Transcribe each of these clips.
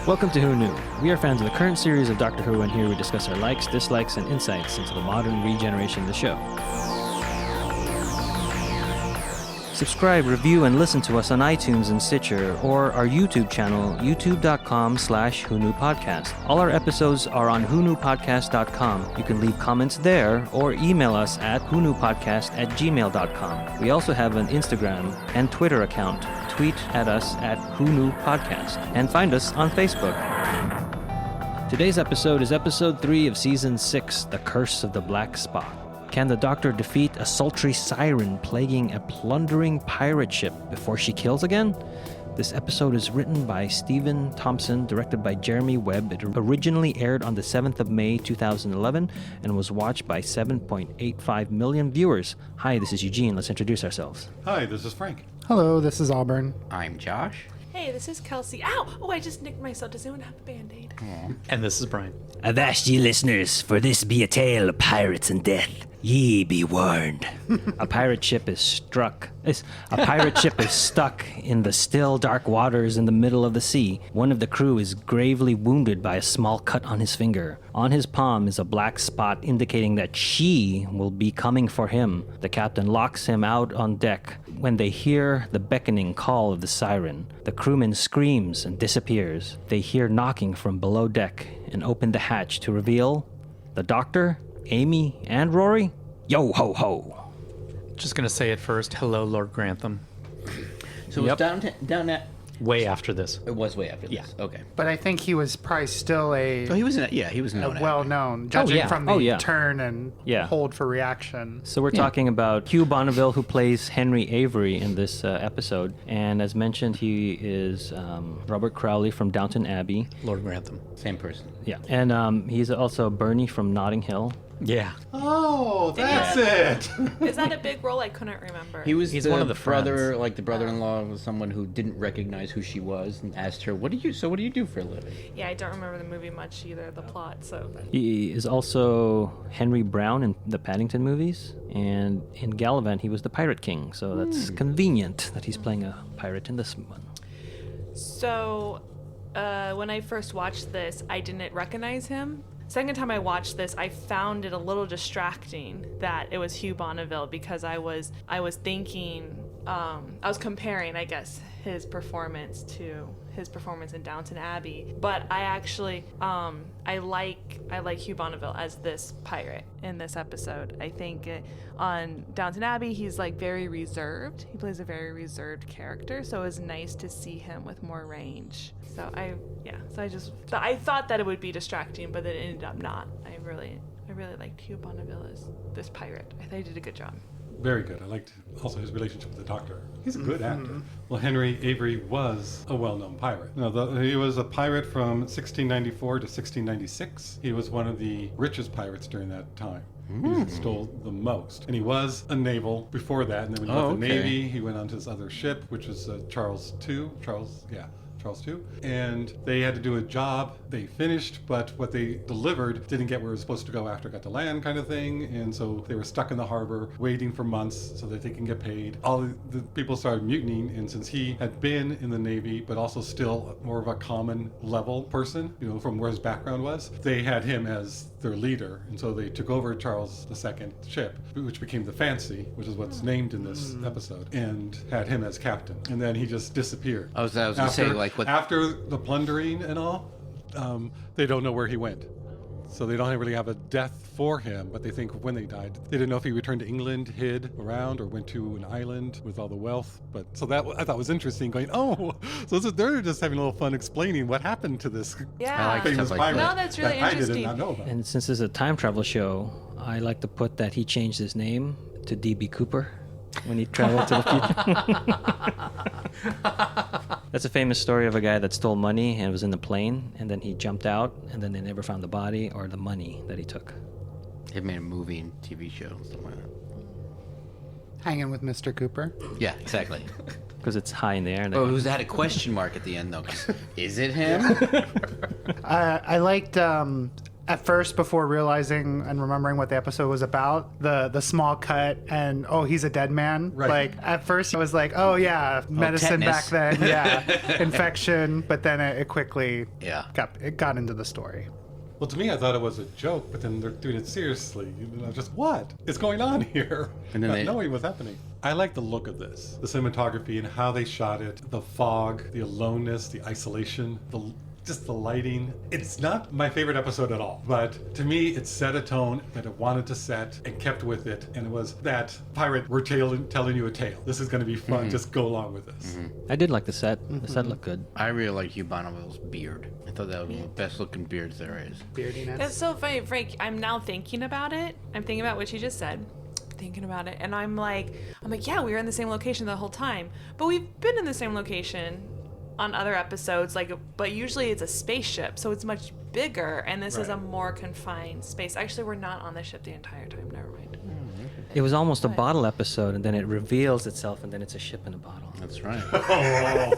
Welcome to Who Knew. We are fans of the current series of Doctor Who, and here we discuss our likes, dislikes, and insights into the modern regeneration of the show. Subscribe, review, and listen to us on iTunes and Stitcher, or our YouTube channel, youtube.com/WhoKnewPodcast. All our episodes are on whoknewpodcast.com. You can leave comments there, or email us at whoknewpodcast@gmail.com. We also have an Instagram and Twitter account. Tweet at us at whoknewpodcast, and find us on Facebook. Today's episode is episode 3 of season 6, The Curse of the Black Spot. Can the Doctor defeat a sultry siren plaguing a plundering pirate ship before she kills again? This episode is written by Stephen Thompson, directed by Jeremy Webb. It originally aired on the 7th of May, 2011, and was watched by 7.85 million viewers. Hi, this is Eugene. Let's introduce ourselves. Hi, this is Frank. Hello, this is Auburn. I'm Josh. Hey, this is Kelsey. Ow! Oh, I just nicked myself. Does anyone have a Band-Aid? And this is Brian. Avast ye listeners, for this be a tale of pirates and death. Ye be warned. A pirate ship is stuck in the still, dark waters in the middle of the sea. One of the crew is gravely wounded by a small cut on his finger. On his palm is a black spot indicating that she will be coming for him. The captain locks him out on deck when they hear the beckoning call of the siren. The crewman screams and disappears. They hear knocking from below deck and open the hatch to reveal the Doctor, Amy, and Rory. Yo ho ho. Just going to say it first. Hello, Lord Grantham. So it was down at... Way after this. It was way after this. Yeah. Okay. But I think he was probably still he was known. well-known, judging from the Oh, turn and Yeah. hold for reaction. So we're talking about Hugh Bonneville, who plays Henry Avery in this episode. And as mentioned, he is Robert Crowley from Downton Abbey. Lord Grantham. Same person. Yeah. And he's also Bernie from Notting Hill. Yeah. Oh, that's it. Is that a big role? I couldn't remember. He's one of the brother, friends. like the brother-in-law of someone who didn't recognize who she was and asked her, what do you do for a living? Yeah, I don't remember the movie much either, the plot, so... He is also Henry Brown in the Paddington movies. And in Gallivant, he was the Pirate King. So that's convenient that he's playing a pirate in this one. So, when I first watched this, I didn't recognize him. Second time I watched this, I found it a little distracting that it was Hugh Bonneville, because I was thinking, I was comparing, I guess, his performance to his performance in Downton Abbey. But I actually, I like Hugh Bonneville as this pirate in this episode. I think on Downton Abbey, he's like very reserved. He plays a very reserved character, so it was nice to see him with more range. So I thought that it would be distracting, but it ended up not. I really liked Hugh Bonneville as this pirate. I thought he did a good job. Very good. I liked also his relationship with the Doctor. He's a good actor. Well, Henry Avery was a well-known pirate. No, he was a pirate from 1694 to 1696. He was one of the richest pirates during that time. He stole the most. And he was a naval before that. And then when he left the Navy, he went on to his other ship, which was Charles II. And they had to do a job. They finished, but what they delivered didn't get where it was supposed to go after it got to land, kind of thing. And so they were stuck in the harbor waiting for months so that they can get paid. All the people started mutinying, and since he had been in the Navy, but also still more of a common level person, from where his background was, they had him as their leader. And so they took over Charles II's ship, which became the Fancy, which is what's named in this episode, and had him as captain. And then he just disappeared. I was going to say, like, what... After the plundering and all, they don't know where he went. So they don't really have a death for him, but they think when they died, they didn't know if he returned to England, hid around, or went to an island with all the wealth. But so that I thought was interesting, going, so they're just having a little fun explaining what happened to this famous pirate. No, that's really that interesting. I did not know about. And since it's a time travel show, I like to put that he changed his name to D.B. Cooper when he traveled to the future. That's a famous story of a guy that stole money and was in the plane, and then he jumped out, and then they never found the body or the money that he took. They made a movie and TV show, something like that. Hanging with Mr. Cooper. Yeah, exactly. Because it's high in the air. Oh, it had a question mark at the end, though. Is it him? I liked At first, before realizing and remembering what the episode was about, the small cut and, oh, he's a dead man. Right. Like, at first I was like, oh yeah, medicine back tetanus. then, yeah, infection. But then it quickly Yeah. got into the story. Well, to me, I thought it was a joke, but then they're doing it seriously. Just what is going on here? And then Not they- knowing what's happening. I like the look of this, the cinematography and how they shot it, the fog, the aloneness, the isolation, just the lighting. It's not my favorite episode at all, but to me, it set a tone that it wanted to set and kept with it. And it was that pirate, we're telling you a tale. This is going to be fun. Just go along with this. I did like the set. The set looked good. I really like Hugh Bonneville's beard. I thought that was one of the best looking beards there is. Beardiness. That's so funny, Frank. I'm now thinking about it. I'm thinking about what you just said. Thinking about it, and I'm like, yeah, we were in the same location the whole time, but we've been in the same location on other episodes, but usually it's a spaceship, so it's much bigger, and this is a more confined space. Actually, we're not on the ship the entire time. Never mind. It was almost a bottle episode, and then it reveals itself, and then it's a ship in a bottle. That's right.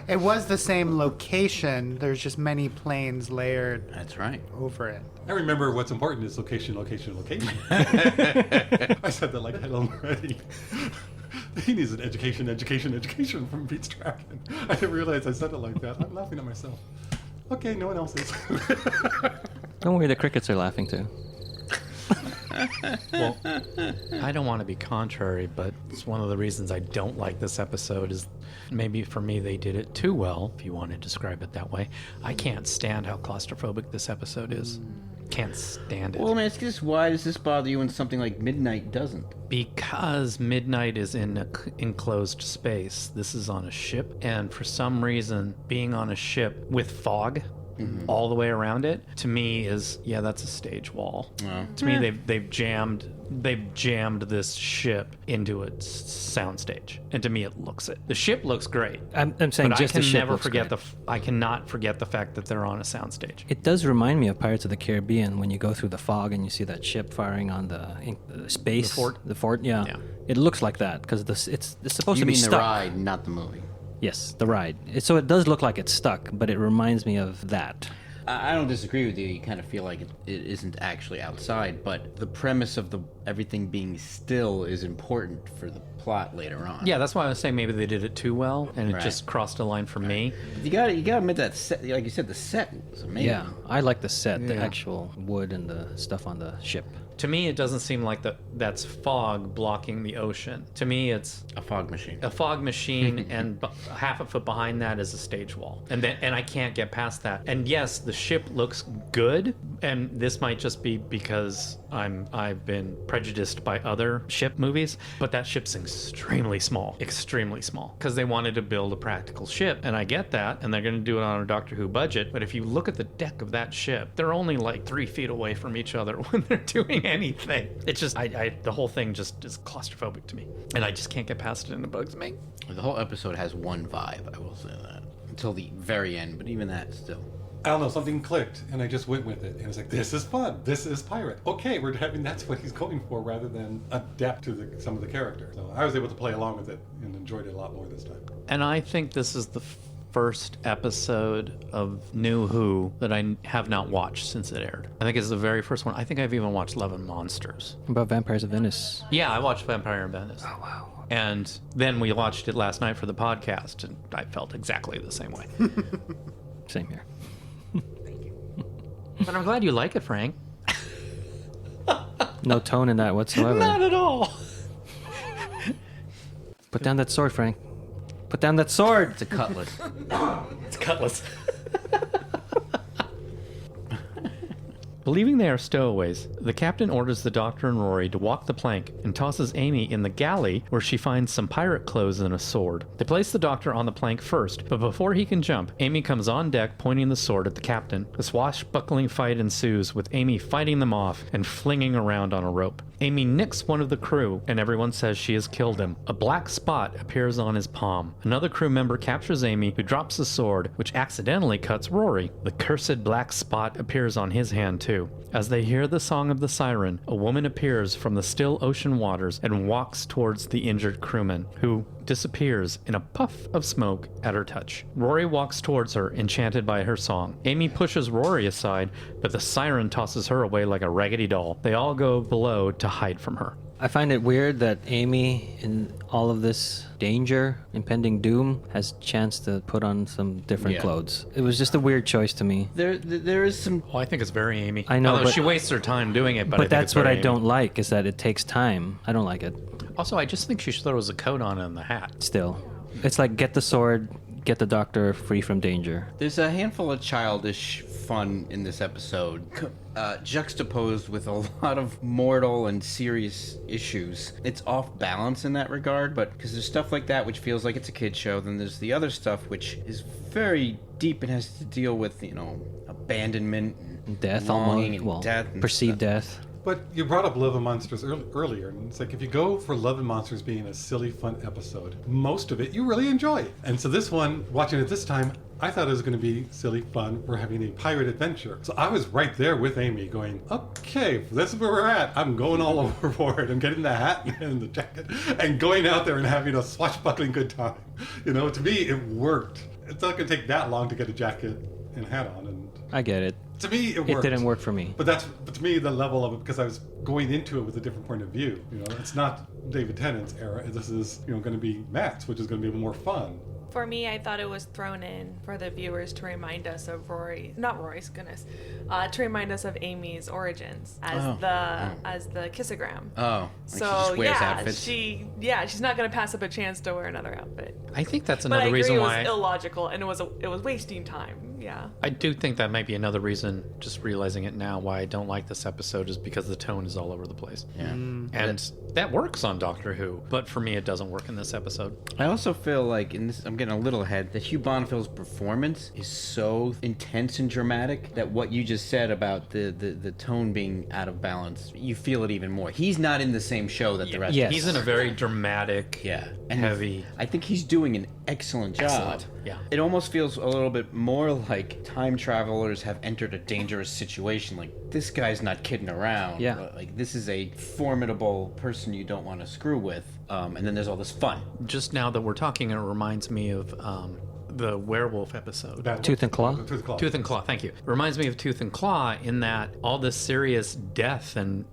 It was the same location. There's just many planes layered That's right. over it. I remember what's important is location, location, location. I said that like that already. He needs an education from Pete's Dragon. I didn't realize I said it like that. I'm laughing at myself. Okay, no one else is. Don't worry, the crickets are laughing too. Well, I don't want to be contrary, but it's one of the reasons I don't like this episode is maybe for me they did it too well, if you want to describe it that way. I can't stand how claustrophobic this episode is. Can't stand it. Well, man, it's just why does this bother you when something like Midnight doesn't? Because Midnight is in an enclosed space. This is on a ship, and for some reason, being on a ship with fog all the way around it, to me is, that's a stage wall. To me, they've jammed this ship into a soundstage, and to me, it looks it. The ship looks great. I'm saying but just I the can ship never looks forget great. I cannot forget the fact that they're on a soundstage. It does remind me of Pirates of the Caribbean when you go through the fog and you see that ship firing on the space. The fort? Yeah. Yeah. It looks like that because it's supposed You to be mean the stuck. ride, not the movie. Yes, the ride. So it does look like it's stuck, but it reminds me of that. I don't disagree with you. You kind of feel like it isn't actually outside, but the premise of everything being still is important for the plot later on. Yeah, that's why I was saying maybe they did it too well, and it Right. just crossed a line for me. You gotta admit that set, like you said, the set was amazing. Yeah, I like the set, the Yeah. actual wood and the stuff on the ship. To me, it doesn't seem like that's fog blocking the ocean. To me, it's A fog machine. a fog machine, and half a foot behind that is a stage wall, and I can't get past that. And yes, the ship looks good, and this might just be because I've been prejudiced by other ship movies, but that ship's extremely small, because they wanted to build a practical ship, and I get that, and they're going to do it on a Doctor Who budget. But if you look at the deck of that ship, they're only like 3 feet away from each other when they're doing anything. It's just the whole thing just is claustrophobic to me, and I just can't get past it, and it bugs me. The whole episode has one vibe, I will say that. Until the very end, but even that still. I don't know, something clicked, and I just went with it. And it was like, this is fun. This is pirate. Okay, that's what he's going for, rather than adapt to some of the characters. So I was able to play along with it and enjoyed it a lot more this time. And I think this is the first episode of New Who that I have not watched since it aired. I think it's the very first one. I think I've even watched Love and Monsters. What about Vampires of Venice? Yeah, I watched Vampire in Venice. Oh, wow. And then we watched it last night for the podcast, and I felt exactly the same way. Same here. But I'm glad you like it, Frank. No tone in that whatsoever. Not at all. Put down that sword, Frank. Put down that sword! It's a cutlass. It's Cutlass. Believing they are stowaways, the captain orders the Doctor and Rory to walk the plank and tosses Amy in the galley, where she finds some pirate clothes and a sword. They place the Doctor on the plank first, but before he can jump, Amy comes on deck pointing the sword at the captain. A swashbuckling fight ensues, with Amy fighting them off and flinging around on a rope. Amy nicks one of the crew, and everyone says she has killed him. A black spot appears on his palm. Another crew member captures Amy, who drops the sword, which accidentally cuts Rory. The cursed black spot appears on his hand too. As they hear the song of the siren, a woman appears from the still ocean waters and walks towards the injured crewman, who disappears in a puff of smoke at her touch. Rory walks towards her, enchanted by her song. Amy pushes Rory aside, but the siren tosses her away like a raggedy doll. They all go below to hide from her. I find it weird that Amy, in all of this danger, impending doom, has chance to put on some different clothes. It was just a weird choice to me. There is some. Well, I think it's very Amy. I know, Although but she wastes her time doing it, but I think that's it's what very I Amy. don't like, is that it takes time. I don't like it. Also, I just think she throws a coat on and the hat. Still. It's like, get the sword, get the doctor free from danger. There's a handful of childish fun in this episode, juxtaposed with a lot of mortal and serious issues. It's off balance in that regard, but because there's stuff like that which feels like it's a kid show, then there's the other stuff which is very deep and has to deal with, abandonment, and Death, longing, almost. and Well, death, and perceived stuff. death. But you brought up Love and Monsters earlier, and it's like if you go for Love and Monsters being a silly, fun episode, most of it you really enjoy. And so this one, watching it this time, I thought it was going to be silly, fun. We're having a pirate adventure. So I was right there with Amy going, okay, this is where we're at. I'm going all overboard. I'm getting the hat and the jacket and going out there and having a swashbuckling good time. To me, it worked. It's not going to take that long to get a jacket and hat on. And I get it. to me, it worked. It didn't work for me. But to me, the level of it, because I was going into it with a different point of view. It's not David Tennant's era. This is, going to be Matt's, which is going to be more fun. For me, I thought it was thrown in for the viewers to remind us of not Rory's, goodness, to remind us of Amy's origins as the kissogram. Oh, So she just wears yeah, outfits. she's not gonna pass up a chance to wear another outfit. I think that's But I another agree reason it why. was illogical and it was wasting time. Yeah. I do think that might be another reason, just realizing it now, why I don't like this episode is because the tone is all over the place. Yeah. And that works on Doctor Who, but for me it doesn't work in this episode. I also feel like, I'm getting a little ahead, that Hugh Bonneville's performance is so intense and dramatic that what you just said about the tone being out of balance, you feel it even more. He's not in the same show that the rest Yes. of He's in a very dramatic, and heavy. I think he's doing an excellent job. Excellent, yeah. It almost feels a little bit more like time travelers have entered a dangerous situation. Like, this guy's not kidding around. Yeah. Like, this is a formidable person you don't want to screw with. And then there's all this fun. Just now that we're talking, it reminds me of the werewolf episode. Tooth and Claw? Tooth and Claw. Tooth and Claw, thank you. It reminds me of Tooth and Claw in that all this serious death and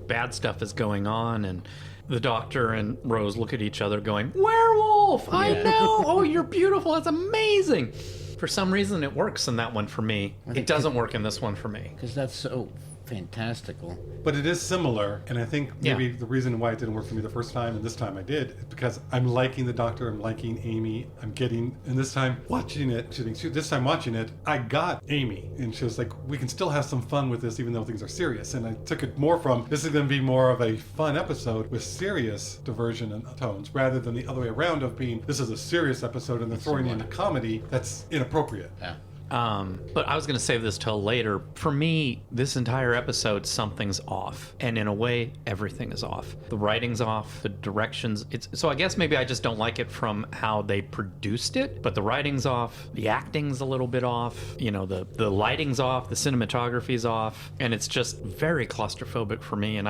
bad stuff is going on, and the Doctor and Rose look at each other going, werewolf! I know! Oh, you're beautiful! That's amazing! For some reason, it works in that one for me. It doesn't work in this one for me. Because that's so fantastical. But it is similar, and I think maybe Yeah. the reason why it didn't work for me the first time and this time I did is because I'm liking the Doctor, I'm liking Amy, and this time watching it, I got Amy, and she was like, we can still have some fun with this even though things are serious, and I took it more from, this is going to be more of a fun episode with serious diversion and tones, rather than the other way around of being, this is a serious episode and they're throwing in a comedy that's inappropriate. Yeah. But I was going to save this till later. For me, this entire episode, something's off. And in a way, everything is off. The writing's off, the directions. So I guess maybe I just don't like it from how they produced it, but the writing's off, the acting's a little bit off, the lighting's off, the cinematography's off, and it's just very claustrophobic for me, and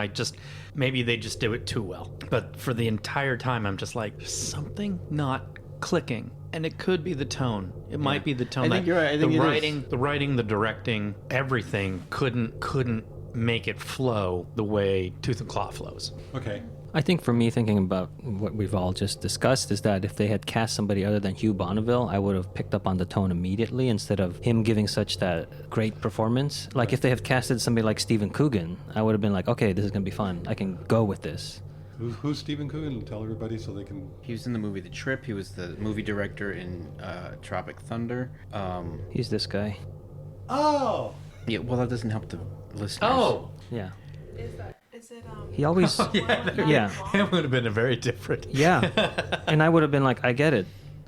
maybe they just do it too well. But for the entire time, I'm just like, there's something not clicking. And it could be the tone. It might be the tone. I think you're right. I think the writing, the directing, everything couldn't make it flow the way Tooth and Claw flows. Okay. I think for me, thinking about what we've all just discussed, is that if they had cast somebody other than Hugh Bonneville, I would have picked up on the tone immediately instead of him giving such that great performance. Like if they had casted somebody like Stephen Coogan, I would have been like, okay, this is going to be fun. I can go with this. Who's Stephen Coogan? Tell everybody so they can... He was in the movie The Trip. He was the movie director in Tropic Thunder. He's this guy. Oh! Yeah, well, that doesn't help the listeners. Oh! Yeah. Is it He always... yeah. It would have been a very different... Yeah. And I would have been like, I get it.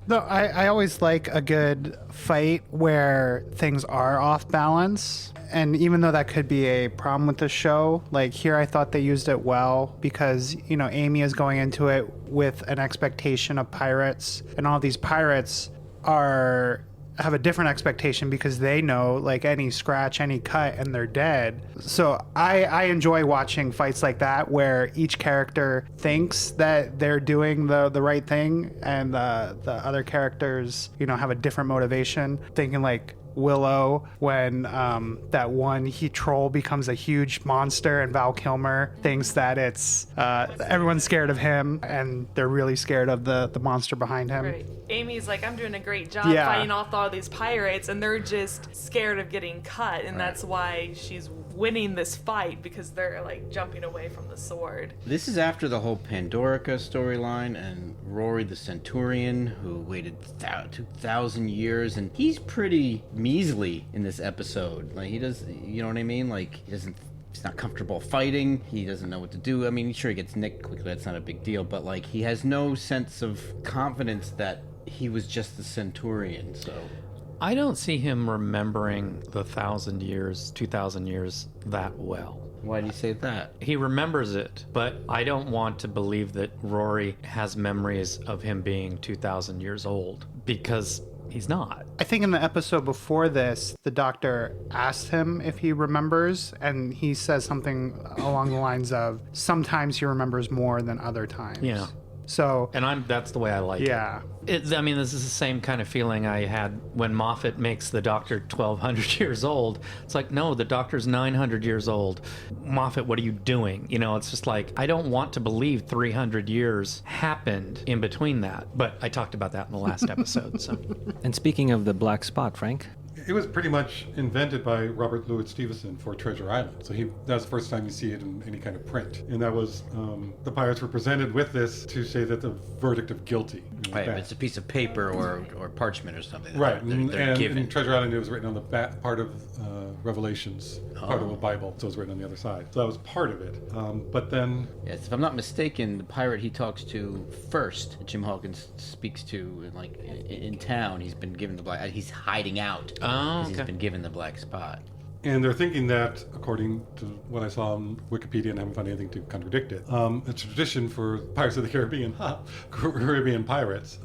No, I always like a good fight where things are off balance. And even though that could be a problem with the show, like here I thought they used it well because, Amy is going into it with an expectation of pirates. And all these pirates are have a different expectation because they know like any scratch, any cut, and they're dead. So I enjoy watching fights like that where each character thinks that they're doing the right thing, and the other characters, you know, have a different motivation. Thinking like Willow when that one troll becomes a huge monster, and Val Kilmer thinks that it's everyone's scared of him and they're really scared of the monster behind him. Right. Amy's like, I'm doing a great job Yeah. fighting off all these pirates, and they're just scared of getting cut, and that's why she's winning this fight, because they're like jumping away from the sword. This is after the whole Pandorica storyline and Rory the Centurion, who waited 2,000 years, and he's pretty measly in this episode. Like, he does, you know what I mean? Like, he's not comfortable fighting. He doesn't know what to do. I mean, sure, he gets nicked quickly. That's not a big deal. But, like, he has no sense of confidence that he was just the Centurion, so... I don't see him remembering the 1,000 years, 2,000 years that well. Why do you say that? He remembers it, but I don't want to believe that Rory has memories of him being 2,000 years old, because he's not. I think in the episode before this, the doctor asked him if he remembers, and he says something along the lines of, sometimes he remembers more than other times. Yeah. So, And that's the way I like it. yeah. I mean, this is the same kind of feeling I had when Moffat makes the Doctor 1,200 years old. It's like, no, the Doctor's 900 years old. Moffat, what are you doing? You know, it's just like, I don't want to believe 300 years happened in between that. But I talked about that in the last episode, so... And speaking of the black spot, Frank, It was pretty much invented by Robert Louis Stevenson for Treasure Island. So that was the first time you see it in any kind of print. And that was, the pirates were presented with this to say that the verdict of guilty. Right, it's a piece of paper or parchment or something. Right, They're and given. in Treasure Island it was written on the back part of Revelations, part of a Bible, so it was written on the other side. So that was part of it. But then... Yes, if I'm not mistaken, the pirate he talks to first, Jim Hawkins speaks to, like, in town, he's been given the black... He's hiding out. Oh, He's okay. been given the black spot. And they're thinking that, according to what I saw on Wikipedia, and I haven't found anything to contradict it, it's a tradition for Pirates of the Caribbean, Caribbean pirates,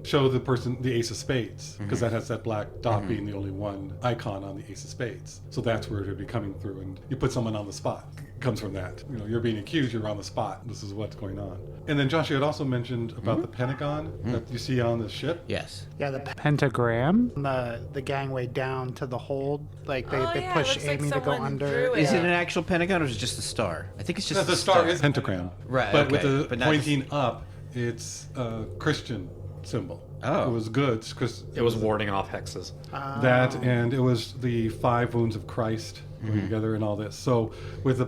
show the person the ace of spades, because that has that black dot being the only one icon on the ace of spades. So that's where it would be coming through, and you put someone on the spot. It comes from that. You know, you're being accused, you're on the spot. This is what's going on. And then Josh, you had also mentioned about the Pentagon that you see on the ship. Yes. Yeah, the pentagram, the gangway down to the hold, like they yeah, push it looks like Amy to go someone under. drew it. Is it an actual pentagon or is it just a star? I think it's just The star is pentagram, Right, But okay, with the but not pointing up, it's a Christian symbol. Oh. It was good. 'Cause It was warding off hexes. that, and it was the 5 wounds of Christ going together and all this. So with the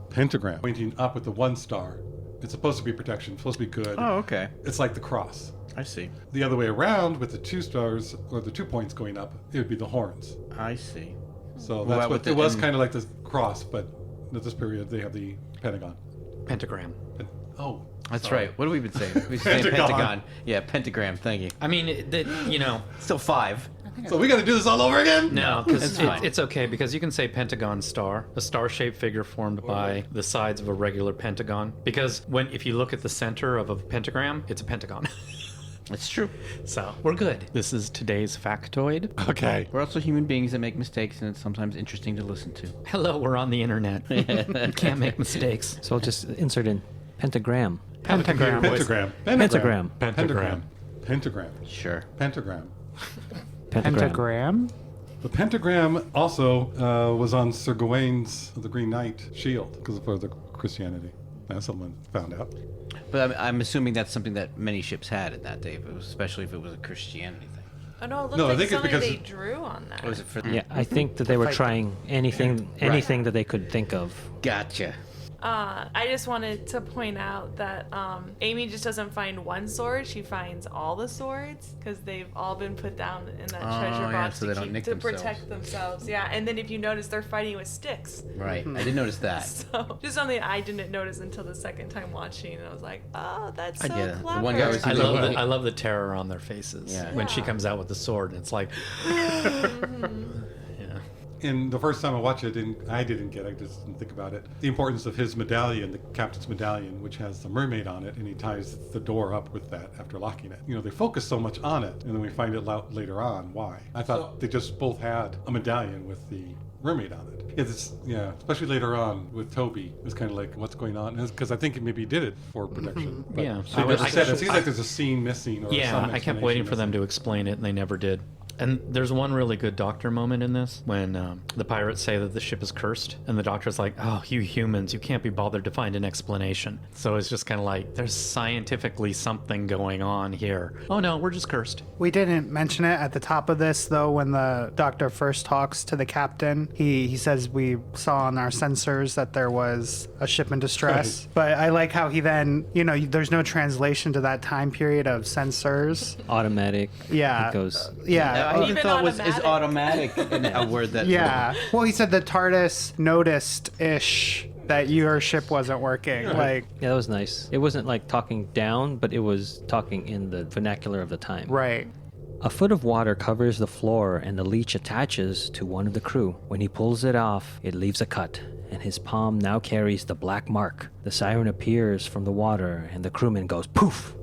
pentagram pointing up with the 1 star, it's supposed to be protection, it's supposed to be good. Oh, okay. It's like the cross. I see. The other way around, with the 2 stars or the 2 points going up, it would be the horns. I see. So Well, that's with what the- it was, and- kind of like the cross, but at this period they have the pentagon. Pentagram. Oh, That's sorry. right. What have we been saying? We've been saying Pentagon. pentagon. Yeah, pentagram. Thank you. I mean, you know... Still 5. So we got to do this all over again? No, because It's fine. it's okay, because you can say pentagon star, a star-shaped figure formed by the sides of a regular pentagon. Because if you look at the center of a pentagram, it's a pentagon. It's true. So we're good. This is today's factoid. Okay. We're also human beings that make mistakes, and it's sometimes interesting to listen to. Hello, we're on the internet. You can't make mistakes. so I'll just insert in pentagram. Pentagram. Pentagram. Pentagram. Pentagram. Pentagram. Sure. Pentagram. Pentagram. The pentagram also was on Sir Gawain's The Green Knight shield because of the Christianity. As someone found out. But I'm assuming that's something that many ships had in that day, especially if it was a Christianity thing. Oh no, it looked No, I like think it's something because they drew on that. Or was it for... Yeah, I think that they were trying anything that they could think of. Gotcha. I just wanted to point out that Amy just doesn't find one sword; she finds all the swords because they've all been put down in that treasure yeah, box so they don't nick themselves. protect themselves. Yeah, and then if you notice, they're fighting with sticks. Right. I did notice that. So just something I didn't notice until the second time watching, and I was like, "Oh, that's so get it. The clever." one guy was- I He's love, like, the, I love the terror on their faces Yeah. when she Yeah. comes out with the sword, and it's like... Yeah. in the first time I watched it, I just didn't think about it, the importance of his medallion, the captain's medallion, which has the mermaid on it, and he ties the door up with that after locking it. They focus so much on it, and then we find it out later on why. I thought they just both had a medallion with the mermaid on it. Especially later on with Toby, it's kind of like, what's going on? Because I think maybe he did it for protection. But Yeah. it seems like there's a scene missing. Or some I kept waiting for them explanation to explain it, and they never did. And there's one really good doctor moment in this when the pirates say that the ship is cursed, and the doctor's like, "Oh, you humans, you can't be bothered to find an explanation." So it's just kind of like, there's scientifically something going on here. Oh no, we're just cursed. We didn't mention it at the top of this, though, when the doctor first talks to the captain. He says we saw on our sensors that there was a ship in distress. Right. But I like how he then, there's no translation to that time period of sensors. Automatic. Yeah. It goes. I even Even thought was is automatic. automatic a word that Yeah. Well, he said the TARDIS noticed-ish that your ship wasn't working. Like, Yeah, that was nice. It wasn't like talking down, but it was talking in the vernacular of the time. right. A foot of water covers the floor and the leech attaches to one of the crew. When he pulls it off, it leaves a cut, and his palm now carries the black mark. The siren appears from the water, and the crewman goes poof.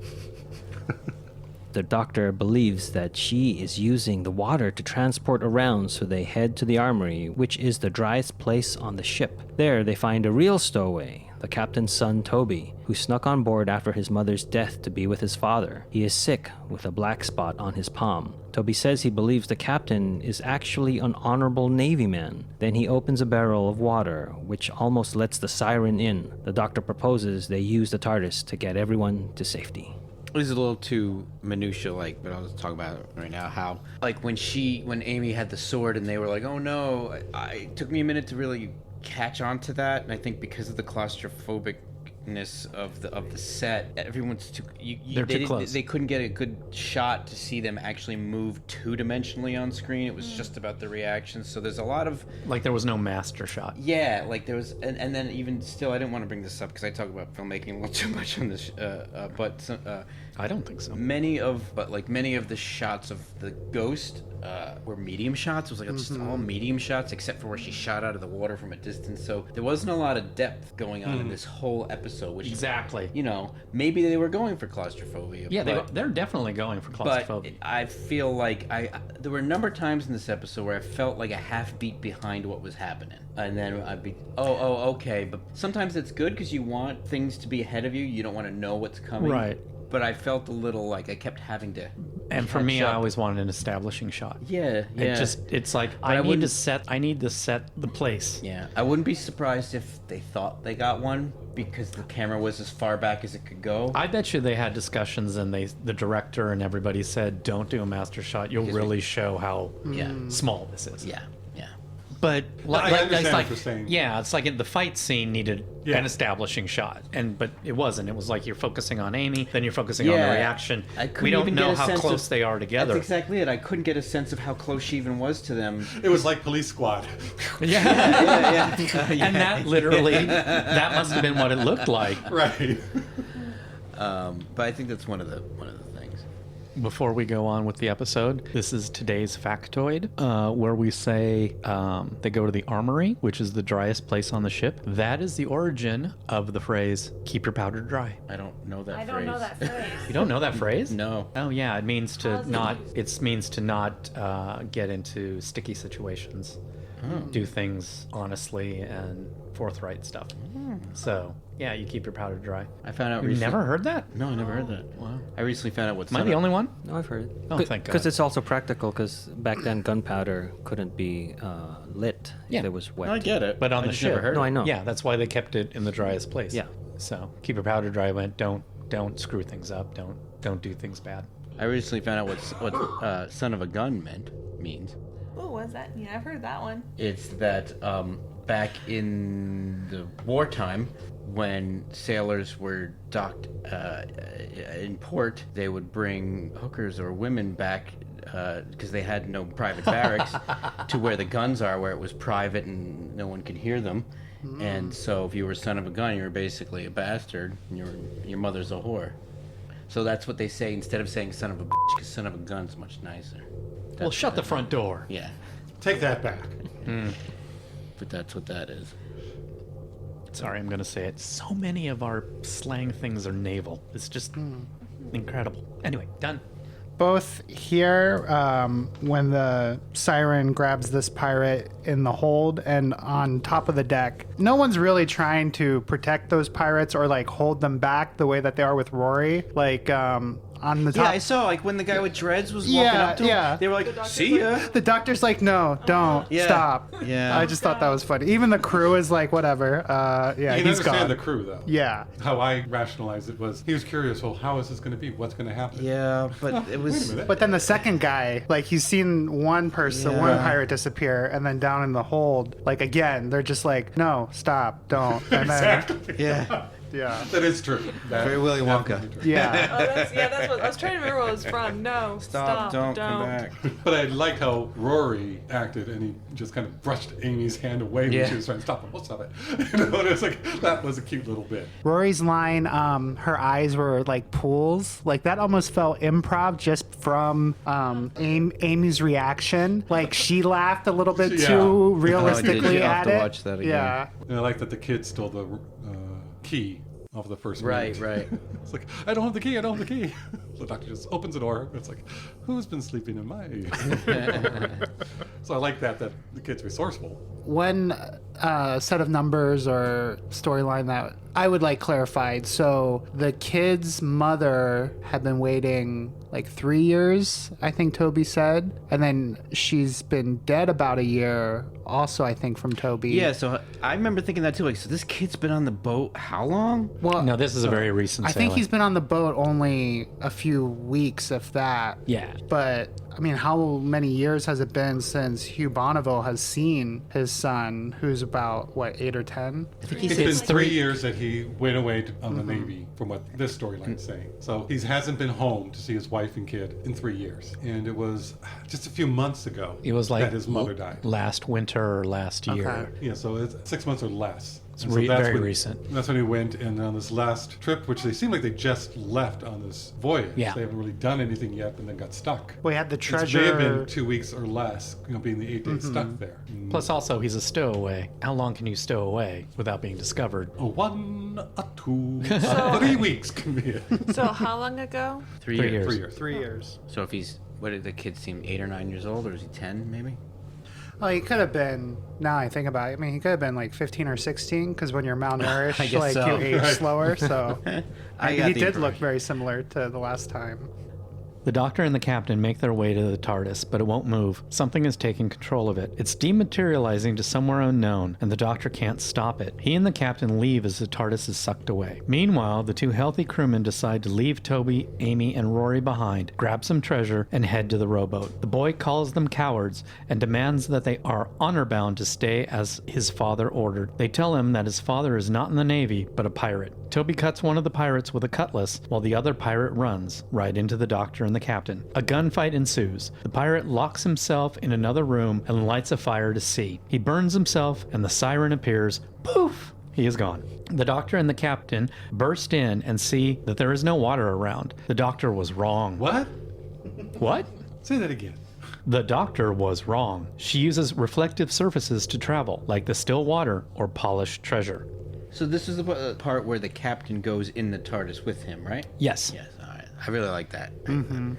The doctor believes that she is using the water to transport around, so they head to the armory, which is the driest place on the ship. There, they find a real stowaway, the captain's son Toby, who snuck on board after his mother's death to be with his father. He is sick, with a black spot on his palm. Toby says he believes the captain is actually an honorable Navy man. Then he opens a barrel of water, which almost lets the siren in. The doctor proposes they use the TARDIS to get everyone to safety. This is a little too minutia-like, but I'll just talk about it right now. How, like, when Amy had the sword and they were like, "Oh no," it took me a minute to really catch on to that, and I think because of the claustrofobicness of the set, everyone's too. They're too close. They couldn't get a good shot to see them actually move two-dimensionally on screen. It was just about the reactions. So there's a lot of Like there was no master shot. yeah, like there was, and then even still, I didn't want to bring this up because I talk about filmmaking a little too much on this, I don't think so. many of the shots of the ghost were medium shots. It was like just all medium shots except for where she shot out of the water from a distance. So there wasn't a lot of depth going on in this whole episode. Which Exactly. Maybe they were going for claustrophobia. Yeah, but, they're definitely going for but claustrophobia. I feel like there were a number of times in this episode where I felt like a half beat behind what was happening, and then I'd be okay. But sometimes it's good because you want things to be ahead of you. You don't want to know what's coming. Right. But I felt a little like I kept having to. And for catch me, I up. always wanted an establishing shot. Yeah. It's like I I need wouldn't- to set the place. Yeah, I wouldn't be surprised if they thought they got one because the camera was as far back as it could go. I bet you they had discussions and the director and everybody said, "Don't do a master shot. You'll Because we- really show how Yeah. small this is." Yeah. But I understand what you're saying. yeah, it's like the fight scene needed Yeah. an establishing shot, but it wasn't. It was like you're focusing on Amy, then you're focusing on the reaction. I couldn't We don't even know get a how sense close of- they are together. That's exactly it. I couldn't get a sense of how close she even was to them. It was like Police Squad. Yeah, Yeah. and that literally, that must have been what it looked like. Right. But I think that's one of the things. Before we go on with the episode, this is today's factoid, where we say they go to the armory, which is the driest place on the ship. That is the origin of the phrase "keep your powder dry." I don't know that I phrase. don't know that phrase. You don't know that phrase? No. Oh yeah, it means How to is it not. used? It means to not get into sticky situations. Do things honestly and forthright stuff. So yeah, you keep your powder dry. I found out You've recently. never heard that? No, I never heard that. Wow. I recently found out what. Am I the only one? No, I've heard. Oh, thank Because God. it's also practical, because back then gunpowder couldn't be lit Yeah. if it was wet. I get it. But on I the just ship, never heard No, it. I know. Yeah, that's why they kept it in the driest place. Yeah. So keep your powder dry. Went don't screw things up. Don't do things bad. I recently found out what "son of a gun" means. Oh, what's that? Yeah, I've heard that one. It's that back in the wartime, when sailors were docked in port, they would bring hookers or women back because they had no private barracks to where the guns are, where it was private and no one could hear them. And so if you were son of a gun, you were basically a bastard, and your mother's a whore. So that's what they say instead of saying son of a bitch, because son of a gun's much nicer. Well, shut the front door. Yeah. Take that back. But that's what that is. Sorry, I'm going to say it. So many of our slang things are naval. It's just incredible. Anyway, done. Both here, when the Siren grabs this pirate in the hold and on top of the deck, no one's really trying to protect those pirates or like hold them back the way that they are with Rory. Like, on the top. Yeah, I saw like when the guy with dreads was walking up to him. They were like, "See ya." The doctor's like, no, don't stop. Yeah. I just thought that was funny. Even the crew is like, whatever. Yeah, You can he's understand gone. the crew, though. Yeah. How I rationalized it was he was curious, well, how is this going to be? What's going to happen? Yeah, but it Wait a was. minute. But then the second guy, like he's seen one person, one pirate disappear, and then down in the hold, like again, they're just like, no, stop, don't. And then, Exactly. Yeah. yeah. That is true. That Very Willy Wonka. definitely true. Yeah. Oh, that's what I was trying to remember where it was from. No, stop, Don't come back. But I liked how Rory acted, and he just kind of brushed Amy's hand away when Yeah. she was trying to stop him. We'll stop it. You know, and it was like, that was a cute little bit. Rory's line, her eyes were like pools. Like that almost felt improv just from Amy's reaction. Like she laughed a little bit Yeah. too Oh, realistically did you? I'll at have to it. watch that again. Yeah. And I like that the kid stole the key off the first Right, meet. right. It's like, I don't have the key, I don't have the key. The doctor just opens the door. It's like, who's been sleeping in my... So I like that the kid's resourceful. One set of numbers or storyline that I would like clarified. So the kid's mother had been waiting like 3 years, I think Toby said. And then she's been dead about a year also, I think, from Toby. Yeah, so I remember thinking that too. Like, so this kid's been on the boat how long? Well, No, this is a very recent I think sailing. he's been on the boat only a few weeks, if that. Yeah. But I mean, how many years has it been since Hugh Bonneville has seen his son, who's about, what, 8 or 10? I think he It's said been 3 years that he went away on the Navy, from what this storyline is saying. So he hasn't been home to see his wife and kid in 3 years. And it was just a few months ago It was like that his mother died. last winter or last year. Okay. Yeah, so it's 6 months or less. It's And so that's very when- recent. That's when he went, and on this last trip, which they seem like they just left on this voyage. Yeah. They haven't really done anything yet, and then got stuck. We had the It may have treasure. been 2 weeks or less, being the 8 days stuck there. Plus, also, he's a stowaway. How long can you stow away without being discovered? A 1, a 2, a 3 weeks can be it. So how long ago? 3 3 years. years. 3 years. 3 years. So if he's, what did the kid seem, 8 or 9 years old, or is he 10 maybe? Well, he could have been, now I think about it, I mean, he could have been like 15 or 16, because when you're malnourished, I guess like so. you age Right. slower, so I he got the did look impression. very similar to the last time. The doctor and the captain make their way to the TARDIS, but it won't move. Something is taking control of it. It's dematerializing to somewhere unknown, and the doctor can't stop it. He and the captain leave as the TARDIS is sucked away. Meanwhile, the two healthy crewmen decide to leave Toby, Amy, and Rory behind, grab some treasure, and head to the rowboat. The boy calls them cowards and demands that they are honor-bound to stay as his father ordered. They tell him that his father is not in the Navy, but a pirate. Toby cuts one of the pirates with a cutlass, while the other pirate runs right into the doctor and the captain. A gunfight ensues. The pirate locks himself in another room and lights a fire to see. He burns himself, and the siren appears. Poof! He is gone. The doctor and the captain burst in and see that there is no water around. The doctor was wrong. What? What? Say that again. The doctor was wrong. She uses reflective surfaces to travel, like the still water or polished treasure. So this is the part where the captain goes in the TARDIS with him, right? Yes. Yes, all right. I really like that.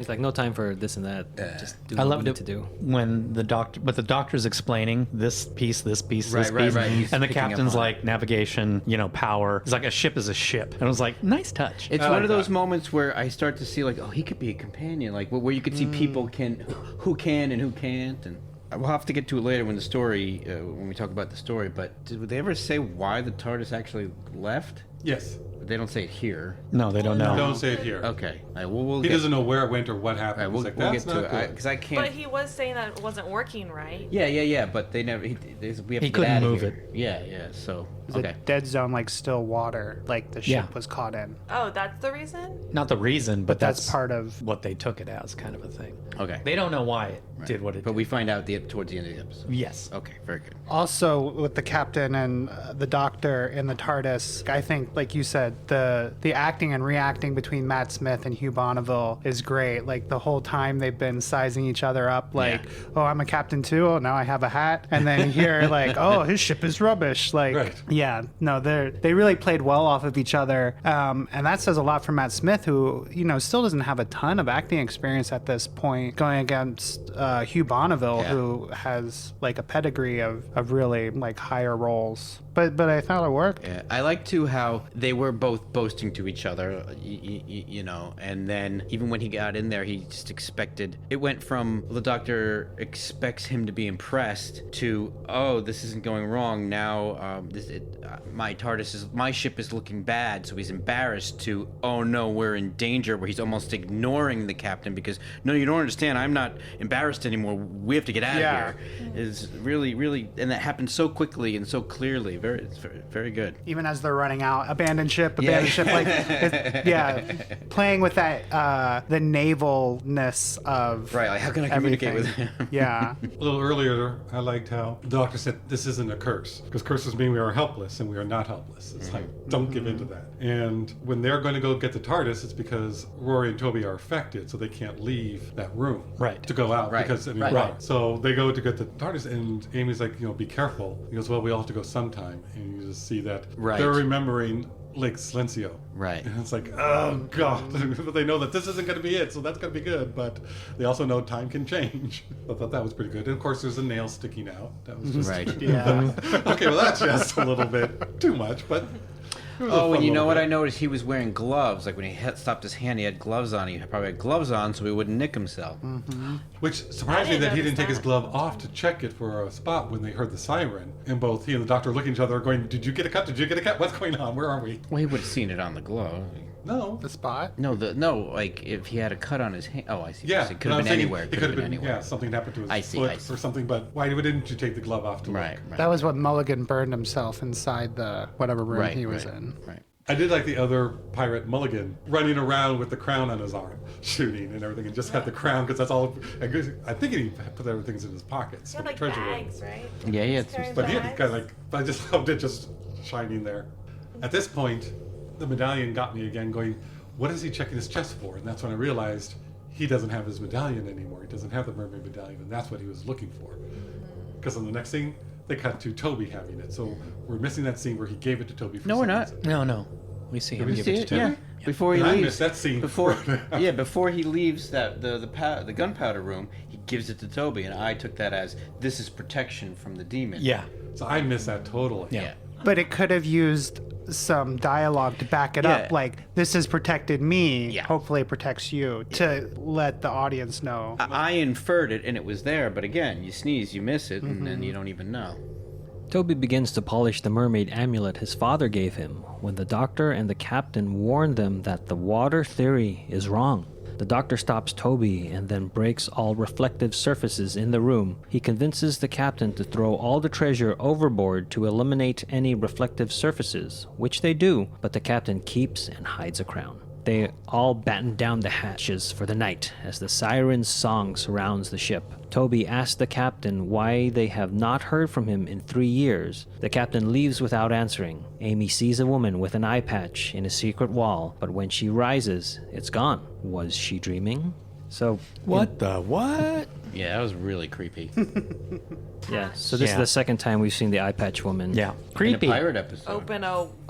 It's like no time for this and that. Just do I what we loved need it to do. when the doctor's explaining this piece, this piece, Right, this right, piece, right. He's and the picking up captain's on it. like navigation, power. It's like a ship is a ship, and I was like, nice touch. It's I one like of those that. moments where I start to see like, oh, he could be a companion, like where you could see people who can and who can't, and we'll have to get to it later when the story, when we talk about the story. But did they ever say why the TARDIS actually left? Yes. They don't say it here. No, they don't know. Don't say it here. Okay, all right, we'll He get, doesn't know where it went or what all happened. right, we'll, He's like, we'll get that's to not it good. because I can't. But he was saying that it wasn't working, right? Yeah, but they never. We have He to get couldn't out of move here. Yeah. So It was okay. a dead zone, like still water, like the ship Yeah. was caught in. Oh, that's the reason? Not the reason, but That's part of. what they took it as, kind of a thing. Okay. They don't know why it did what it But did. we find out towards the end of the episode. Yes. Okay, very good. Also, with the captain and the doctor in the TARDIS, I think, like you said, but the acting and reacting between Matt Smith and Hugh Bonneville is great. Like the whole time they've been sizing each other up, like, oh, I'm a captain too. Oh, now I have a hat. And then here, like, oh, his ship is rubbish. Like, Right. yeah, no, they really played well off of each other. And that says a lot for Matt Smith, who, still doesn't have a ton of acting experience at this point, going against Hugh Bonneville, who has like a pedigree of really like higher roles. But I thought it worked. Yeah, I like too how they were both boasting to each other, and then even when he got in there, he just expected. It went from the doctor expects him to be impressed to, oh, this isn't going wrong now. My ship is looking bad, so he's embarrassed. To, oh no, we're in danger. Where he's almost ignoring the captain because, no, you don't understand. I'm not embarrassed anymore. We have to get out of here. Is really, really, and that happened so quickly and so clearly. It's very, very good. Even as they're running out, abandoned ship, like, playing with that, the navalness of Right, like how can I communicate everything. with him? Yeah. A little earlier, I liked how the doctor said, this isn't a curse. Because curses mean we are helpless, and we are not helpless. It's like, don't give in to that. And when they're going to go get the TARDIS, it's because Rory and Toby are affected, so they can't leave that room to go out. Right. Because, So they go to get the TARDIS, and Amy's like, be careful. He goes, well, we all have to go sometime. And you just see that they're remembering Lake Silencio. Right. And it's like, oh, God. But they know that this isn't going to be it, so that's going to be good. But they also know time can change. I thought that was pretty good. And, of course, there's a nail sticking out. That was just... Right. Yeah. Okay, well, that's just a little bit too much, but... Oh, and you know what I noticed? He was wearing gloves. Like when he stopped his hand, he had gloves on. He probably had gloves on so he wouldn't nick himself. Which surprised me that he didn't take his glove off to check it for a spot when they heard the siren. And both he and the doctor looking at each other going, did you get a cut? Did you get a cut? What's going on? Where are we? Well, he would have seen it on the glove. No. The spot? No, like if he had a cut on his hand. Oh, I see. Yeah. It could have been anywhere. It could have been anywhere. Yeah, something happened to his foot or something. But why didn't you take the glove off to look? Right. That was what Mulligan burned himself inside the whatever room he was in. Right. I did like the other pirate Mulligan running around with the crown on his arm, shooting and everything, and just had the crown because that's all. I think he put everything in his pockets. He had like treasure bags, right? Yeah, he had some Carrying stuff. But he had bags. kind of like, I just loved it just shining there. At this point, the medallion got me again going, what is he checking his chest for? And that's when I realized he doesn't have his medallion anymore. He doesn't have the mermaid medallion, and that's what he was looking for. Because in the next scene, they cut to Toby having it. So we're missing that scene where he gave it to Toby for No, we're some not. reason. No. We see him we give see it to it? Toby. Yeah. Before he And I leaves. missed that scene. Before he leaves the gunpowder room, he gives it to Toby, and I took that as this is protection from the demon. Yeah. So I missed that totally. Yeah. But it could have used some dialogue to back it up, like, this has protected me, hopefully it protects you, to let the audience know. I inferred it, and it was there, but again, you sneeze, you miss it, and then you don't even know. Toby begins to polish the mermaid amulet his father gave him when the doctor and the captain warn them that the water theory is wrong. The doctor stops Toby and then breaks all reflective surfaces in the room. He convinces the captain to throw all the treasure overboard to eliminate any reflective surfaces, which they do, but the captain keeps and hides a crown. They all batten down the hatches for the night as the siren's song surrounds the ship. Toby asks the captain why they have not heard from him in 3 years. The captain leaves without answering. Amy sees a woman with an eye patch in a secret wall, but when she rises, it's gone. Was she dreaming? So, What the what? Yeah, that was really creepy. yeah. So this is Yeah. the second time we've seen the eye patch woman. Yeah. In Creepy. a pirate episode.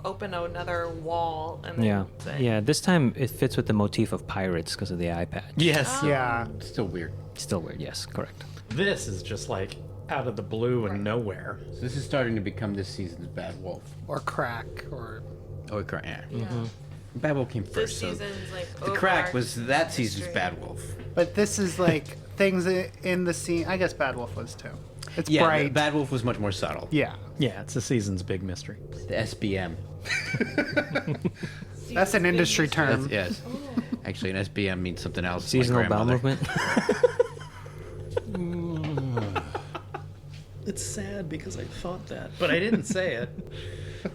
Open another wall and then Yeah. say, Yeah. This time it fits with the motif of pirates because of the eye patch. Yes. Yeah. Still weird. Still weird. Yes. Correct. This is just like out of the blue and nowhere. So this is starting to become this season's Bad Wolf. Or crack, or... Oh, yeah. Yeah. Bad Wolf came This first, so season's like the crack was that season's Bad Wolf. But this is like things in the scene. I guess Bad Wolf was too. It's Yeah, bright. Bad Wolf was much more subtle. Yeah. Yeah, it's the season's big mystery. The SBM. That's an industry term. Yes. Actually, an SBM means something else. Seasonal My bowel grandmother. movement. It's sad because I thought that, but I didn't say it.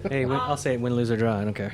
Hey, I'll say it, win, lose, or draw. I don't care.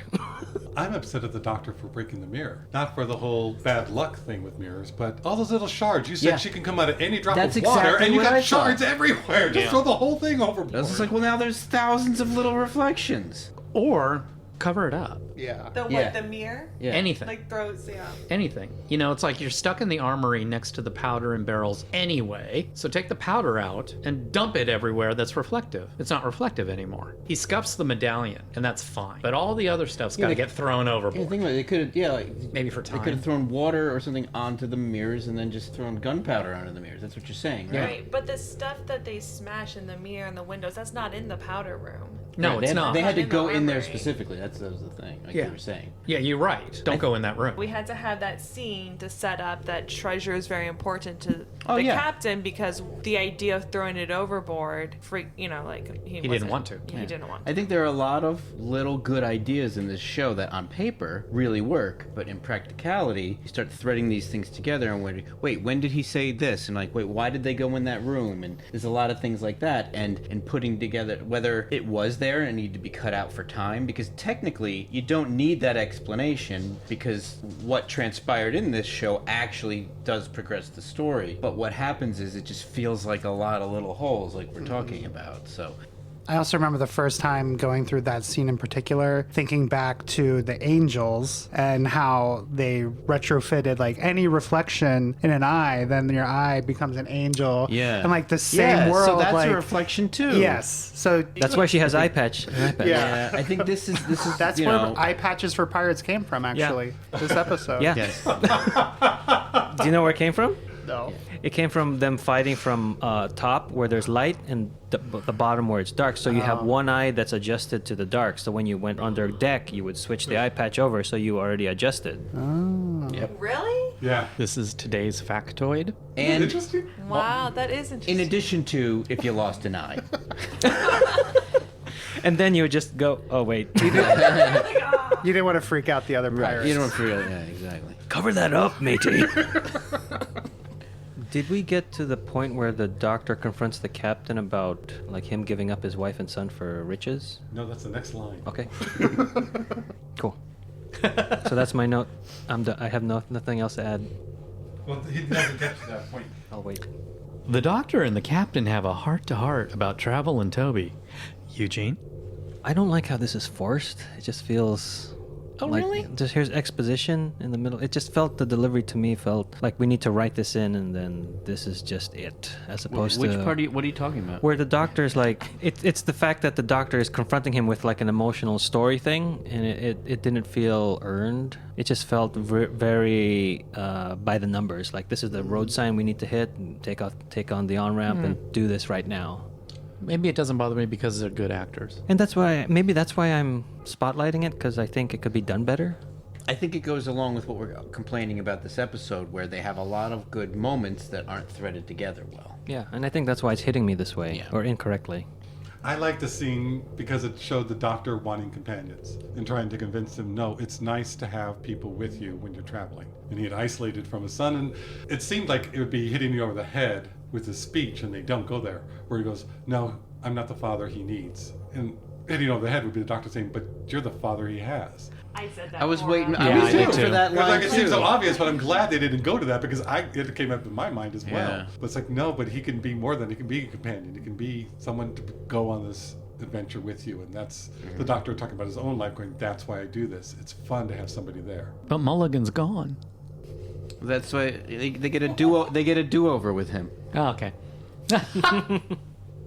I'm upset at the doctor for breaking the mirror. Not for the whole bad luck thing with mirrors, but all those little shards. You said Yeah. she can come out of any drop That's of water, exactly and you what got I thought. shards everywhere. Just throw the whole thing overboard. I was just like, well, now there's thousands of little reflections. Or Cover it up. Yeah. The mirror? Yeah. Anything. Like throws, yeah. Anything. You know, it's like you're stuck in the armory next to the powder and barrels anyway. So take the powder out and dump it everywhere that's reflective. It's not reflective anymore. He scuffs the medallion, and that's fine. But all the other stuff's got to get thrown Yeah, overboard. think about it. They could have, like, Maybe for they could time. have thrown water or something onto the mirrors and then just thrown gunpowder onto the mirrors. That's what you're saying, right? Right, but the stuff that they smash in the mirror and the windows, that's not in the powder room. No, Right, it's they not. They had to In the go in there armory. specifically. That was the thing, like Yeah. you were saying. Yeah, you're right. Don't go in that room. We had to have that scene to set up that treasure is very important to Oh, the yeah. captain because the idea of throwing it overboard, he didn't wasn't- want to. He didn't want to. I think there are a lot of little good ideas in this show that on paper really work, but in practicality, you start threading these things together and wait, when did he say this? And like, wait, why did they go in that room? And there's a lot of things like that, and putting together whether it was there and needed to be cut out for time, because technically you don't need that explanation because what transpired in this show actually does progress the story. But what happens is it just feels like a lot of little holes like we're talking about. So I also remember the first time going through that scene in particular, thinking back to the angels and how they retrofitted like any reflection in an eye, then your eye becomes an angel. Yeah. And like the same world. so that's like, a reflection too. Yes. So That's why she has eye patch. Yeah. I think this is that's you where know, eye patches for pirates came from, actually. This episode. Yeah. yes. Do you know where it came from? No. It came from them fighting from top where there's light and the bottom where it's dark. So you have one eye that's adjusted to the dark. So when you went under deck, you would switch the eye patch over so you already adjusted. Really? Yeah. This is today's factoid. And Interesting. Wow, that is interesting. in addition to if you lost an eye. And then you would just go, oh, wait. You didn't want to freak out the other pirates. You don't feel yeah, exactly. Cover that up, matey. Did we get to the point where the doctor confronts the captain about like him giving up his wife and son for riches? No, that's the next line. Okay. Cool. So that's my note. I'm done. I have nothing else to add. Well, he never gets to that point. I'll wait. The doctor and the captain have a heart-to-heart about travel and Toby. Eugene? I don't like how this is forced. It just feels. Oh, like, really? Just here's exposition in the middle. It just felt the delivery to me felt like we need to write this in, and then this is just it, as opposed Which to part? What are you talking about? where the doctor's like it's the fact that the doctor is confronting him with like an emotional story thing, and it didn't feel earned. It just felt very by the numbers. Like this is the road sign we need to hit and take on the on ramp and do this right now. Maybe it doesn't bother me because they're good actors. And that's why I'm spotlighting it, because I think it could be done better. I think it goes along with what we're complaining about this episode, where they have a lot of good moments that aren't threaded together well. Yeah, and I think that's why it's hitting me this way, Yeah. or incorrectly. I like the scene because it showed the doctor wanting companions and trying to convince him, no, it's nice to have people with you when you're traveling. And he had isolated from his son, and it seemed like it would be hitting me over the head with his speech, and they don't go there, where he goes, no, I'm not the father he needs. And hitting over the head would be the doctor saying, but you're the father he has. I said that. I was more waiting. often. I Yeah, was I waiting did for too. that It's line like it seems so too. obvious, but I'm glad they didn't go to that because it came up in my mind as well. Yeah. But it's like, no, but he can be more than, he can be a companion. He can be someone to go on this adventure with you. And that's the doctor talking about his own life going, that's why I do this. It's fun to have somebody there. But Mulligan's gone. That's why they get a duo. They get a do-over with him. Oh, okay.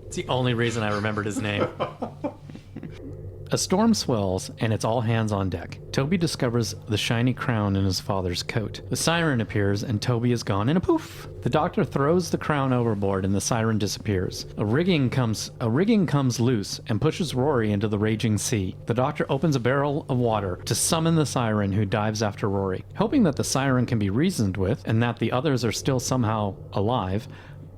It's the only reason I remembered his name. A storm swells, and it's all hands on deck. Toby discovers the shiny crown in his father's coat. The siren appears, and Toby is gone in a poof. The doctor throws the crown overboard, and the siren disappears. A rigging comes loose and pushes Rory into the raging sea. The doctor opens a barrel of water to summon the siren, who dives after Rory. Hoping that the siren can be reasoned with, and that the others are still somehow alive,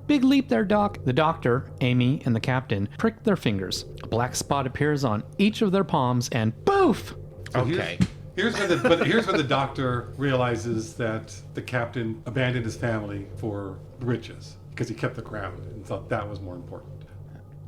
big leap there, Doc. The doctor, Amy, and the captain prick their fingers. A black spot appears on each of their palms, and poof! Okay. Here's when the doctor realizes that the captain abandoned his family for riches because he kept the crown and thought that was more important.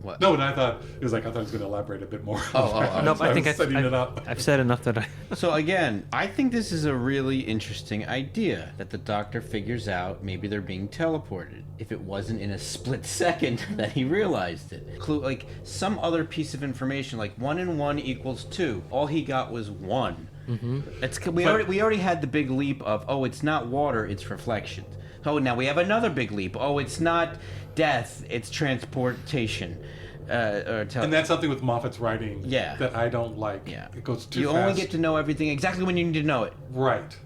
What? No, and I thought he was going to elaborate a bit more. No, but I think setting it up. I've said enough that I. So again, I think this is a really interesting idea that the Doctor figures out maybe they're being teleported. If it wasn't in a split second that he realized it. Like some other piece of information, like 1 and 1 equals 2. All he got was 1. Mm-hmm. We already had the big leap of, oh, it's not water, it's reflection. Oh, now we have another big leap. Oh, it's not death, it's transportation. And that's something with Moffat's writing that I don't like. Yeah. It goes too fast. You only get to know everything exactly when you need to know it. Right.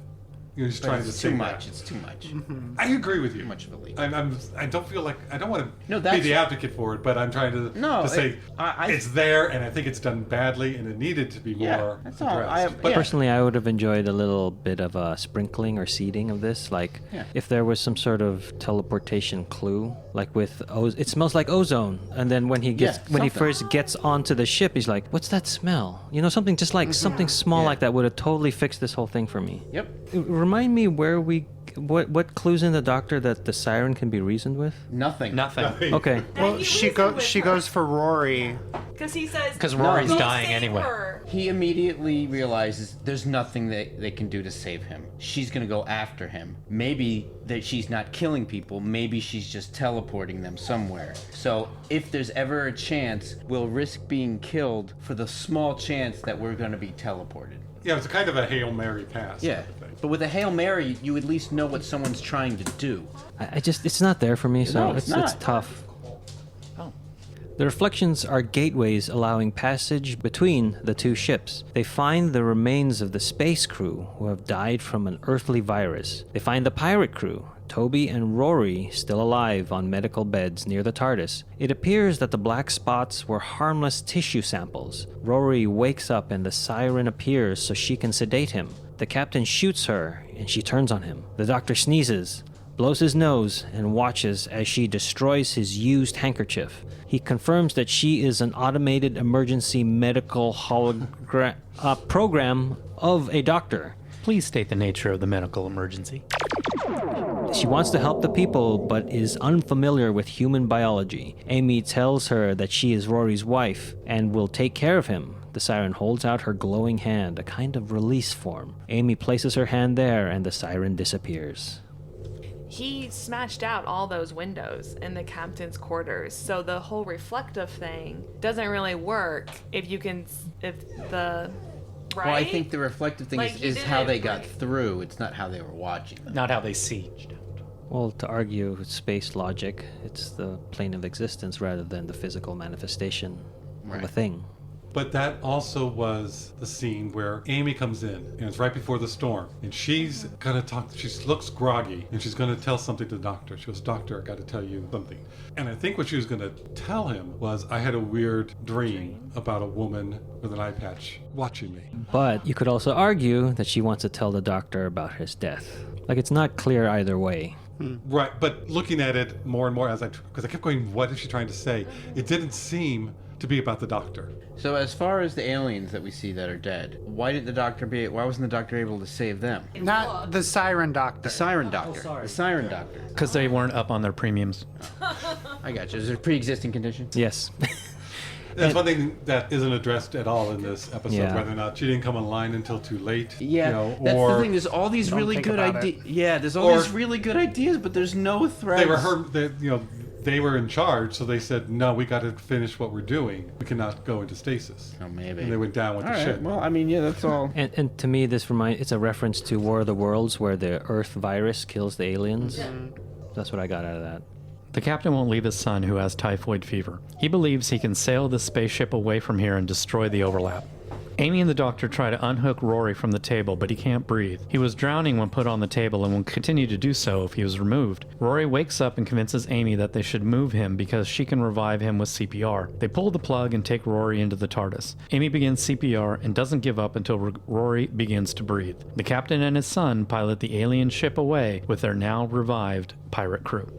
You're just trying to say too much. It's too much. Mm-hmm. I agree with you. Too much of a leap. I don't feel like I don't want to be the advocate for it, but I'm trying to say it's there, and I think it's done badly, and it needed to be more addressed. Personally, I would have enjoyed a little bit of a sprinkling or seeding of this, like if there was some sort of teleportation clue, like with it smells like ozone, and then when he he first gets onto the ship, he's like, "What's that smell?" You know, something just like something small like that would have totally fixed this whole thing for me. Yep. Remind me what clues in the Doctor that the Siren can be reasoned with? Nothing. Okay. Well, she goes for Rory. Because he says... Because Rory's dying anyway. He immediately realizes there's nothing that they can do to save him. She's going to go after him. Maybe that she's not killing people. Maybe she's just teleporting them somewhere. So if there's ever a chance, we'll risk being killed for the small chance that we're going to be teleported. Yeah, it's kind of a Hail Mary pass. Yeah. But with a Hail Mary, you at least know what someone's trying to do. It's not there for me, so it's tough. Oh. The reflections are gateways allowing passage between the two ships. They find the remains of the space crew who have died from an earthly virus. They find the pirate crew, Toby and Rory, still alive on medical beds near the TARDIS. It appears that the black spots were harmless tissue samples. Rory wakes up and the Siren appears so she can sedate him. The captain shoots her and she turns on him. The Doctor sneezes, blows his nose, and watches as she destroys his used handkerchief. He confirms that she is an automated emergency medical program of a doctor. Please state the nature of the medical emergency. She wants to help the people, but is unfamiliar with human biology. Amy tells her that she is Rory's wife and will take care of him. The Siren holds out her glowing hand, a kind of release form. Amy places her hand there, and the Siren disappears. He smashed out all those windows in the captain's quarters, so the whole reflective thing doesn't really work if the... Right? Well, I think the reflective thing Like, is how they got through. It's not how they were watching them. Not how they sieged. Well, to argue space logic, it's the plane of existence rather than the physical manifestation of a thing. But that also was the scene where Amy comes in, and it's right before the storm, and she's gonna talk. She looks groggy, and she's gonna tell something to the Doctor. She goes, "Doctor, I got to tell you something." And I think what she was gonna tell him was, "I had a weird dream about a woman with an eye patch watching me." But you could also argue that she wants to tell the Doctor about his death. Like, it's not clear either way. Right, but looking at it more and more because I kept going, what is she trying to say? It didn't seem to be about the Doctor. So as far as the aliens that we see that are dead, why wasn't the Doctor able to save them? Not the Siren Doctor. The Siren Doctor. The Siren Doctor. Because they weren't up on their premiums. I got you. Is there pre-existing conditions? Yes. That's one thing that isn't addressed at all in this episode, whether or not she didn't come online until too late. Yeah, that's the thing. There's all these really good ideas. Yeah, there's all these really good ideas, but there's no threats. They were in charge, so they said, "No, we got to finish what we're doing. We cannot go into stasis." Oh, maybe. And they went down with the ship. Well, I mean, yeah, that's all. And to me, it's a reference to War of the Worlds, where the Earth virus kills the aliens. That's what I got out of that. The captain won't leave his son, who has typhoid fever. He believes he can sail the spaceship away from here and destroy the overlap. Amy and the Doctor try to unhook Rory from the table, but he can't breathe. He was drowning when put on the table and will continue to do so if he was removed. Rory wakes up and convinces Amy that they should move him because she can revive him with CPR. They pull the plug and take Rory into the TARDIS. Amy begins CPR and doesn't give up until Rory begins to breathe. The captain and his son pilot the alien ship away with their now revived pirate crew.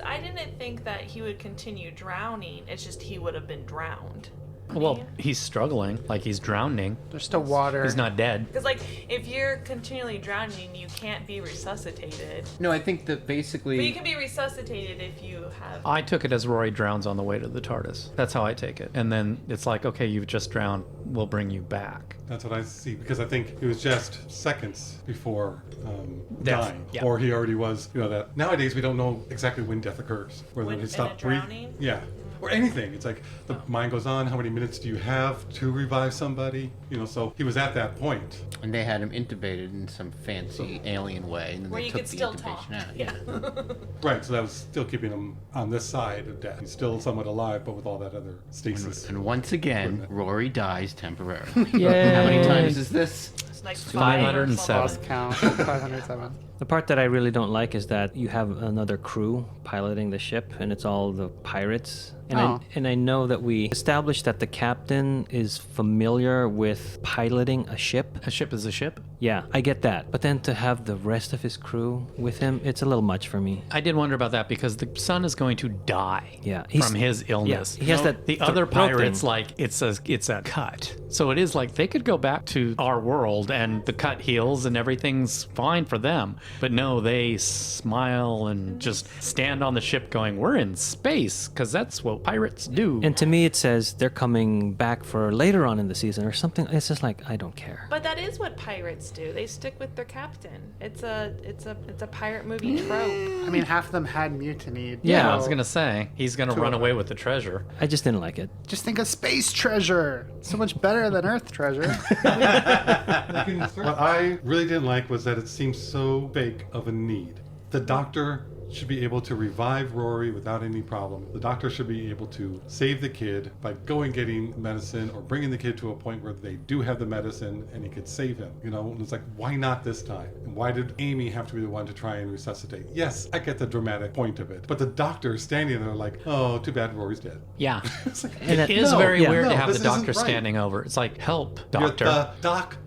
I didn't think that he would continue drowning. It's just he would have been drowned. Well, he's struggling, like he's drowning. There's still water. He's not dead. Because, like, if you're continually drowning, you can't be resuscitated. No, I think that basically. But you can be resuscitated if you have. I took it as Rory drowns on the way to the TARDIS. That's how I take it. And then it's like, okay, you've just drowned. We'll bring you back. That's what I see, because I think it was just seconds before Death, dying, yeah. or he already was. That nowadays we don't know exactly when death occurs, whether When- they in stop a breathing, drowning? yeah, or anything. It's like the mind goes on. How many minutes do you have to revive somebody? So he was at that point. And they had him intubated in some fancy alien way, and then Where they you took could the still intubation talk. out. Yeah. Right, so that was still keeping him on this side of death. He's still somewhat alive, but with all that other stasis. And once again, Rory dies temporarily. Yay. How many times is this? It's like 507. Lost count. 507. The part that I really don't like is that you have another crew piloting the ship, and it's all the pirates. And, I know that we established that the captain is familiar with piloting a ship. A ship is a ship? Yeah, I get that. But then to have the rest of his crew with him, it's a little much for me. I did wonder about that because the son is going to die Yeah, from his illness. Yeah, he has that The other throat thing. pirates, like, it's a cut. So it is like they could go back to our world and the cut heals and everything's fine for them. But no, they smile and just stand on the ship going, we're in space, because that's what pirates do. And to me, it says they're coming back for later on in the season or something. It's just like, I don't care. But that is what pirates do. They stick with their captain. It's a pirate movie trope. I mean, half of them had mutinied. yeah, I so was going to say, he's going to run away with the treasure. I just didn't like it. Just think of space treasure. So much better than Earth treasure. What I really didn't like was that it seemed so fake of a need. The doctor should be able to revive Rory without any problem. The doctor should be able to save the kid by going getting medicine or bringing the kid to a point where they do have the medicine and he could save him. And it's like, why not this time? And why did Amy have to be the one to try and resuscitate? Yes, I get the dramatic point of it, but the doctor standing there like, oh, too bad Rory's dead. Yeah. It's like, And It is no, very yeah. weird to No, have the this isn't doctor right. standing over. It's like, help, You're doctor. the doctor.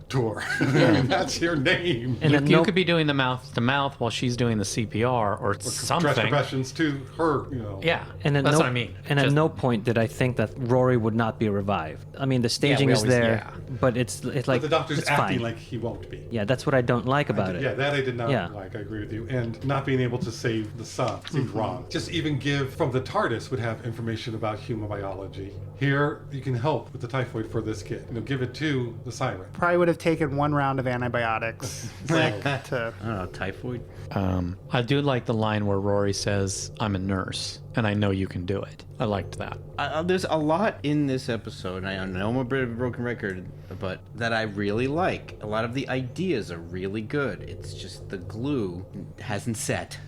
That's your name. And You, at you no- could be doing the mouth to mouth while she's doing the CPR or Dress something. professions to her, Yeah, And at that's no, what I mean. And at Just- no point did I think that Rory would not be revived. I mean, the staging we is always- there, yeah. but it's like But the doctor's it's acting fine. like he won't be. Yeah, that's what I don't like about it. Yeah, that I did not Yeah. like. I agree with you. And not being able to save the son seemed wrong. Just even give from the TARDIS would have information about human biology. Here, you can help with the typhoid for this kid. Give it to the Siren. Probably would have taken one round of antibiotics to. I don't know, typhoid. I do like the line where Rory says, I'm a nurse, and I know you can do it. I liked that. There's a lot in this episode, and I know I'm a bit of a broken record, but that I really like. A lot of the ideas are really good. It's just the glue hasn't set.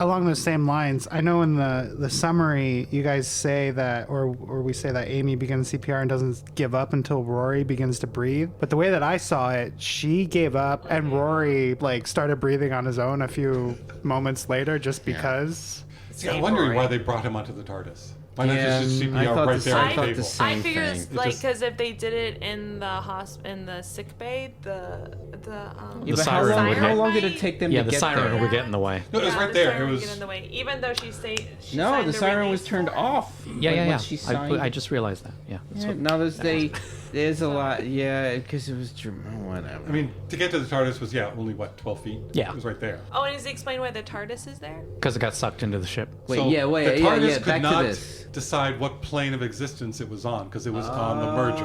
Along those same lines, I know in the summary you guys say that, or we say that Amy begins CPR and doesn't give up until Rory begins to breathe. But the way that I saw it, she gave up and Rory started breathing on his own a few moments later, just because. See, I'm Save wondering Rory. why they brought him onto the TARDIS. Why not Yeah, just I CPR thought right the there same- on I the thought table? the same I figure thing. it's It like just- because if they did it in the in the sick bay, Yeah, The but siren would how hit. long did it take them Yeah, to the get siren there? would get in the way. No, it was yeah, right the there. siren It would was. get in the way, even though she No, signed the siren was release turned for it. off. Yeah. once she signed. I just realized that. Yeah. That's Yeah, what- no, there's a lot. Yeah, because it was whatever. I mean, to get to the TARDIS was, only 12 feet? Yeah. It was right there. Oh, and does he explain why the TARDIS is there? Because it got sucked into the ship. Wait, So wait, the TARDIS yeah, could back not to this. decide what plane of existence it was on because it was on the merger.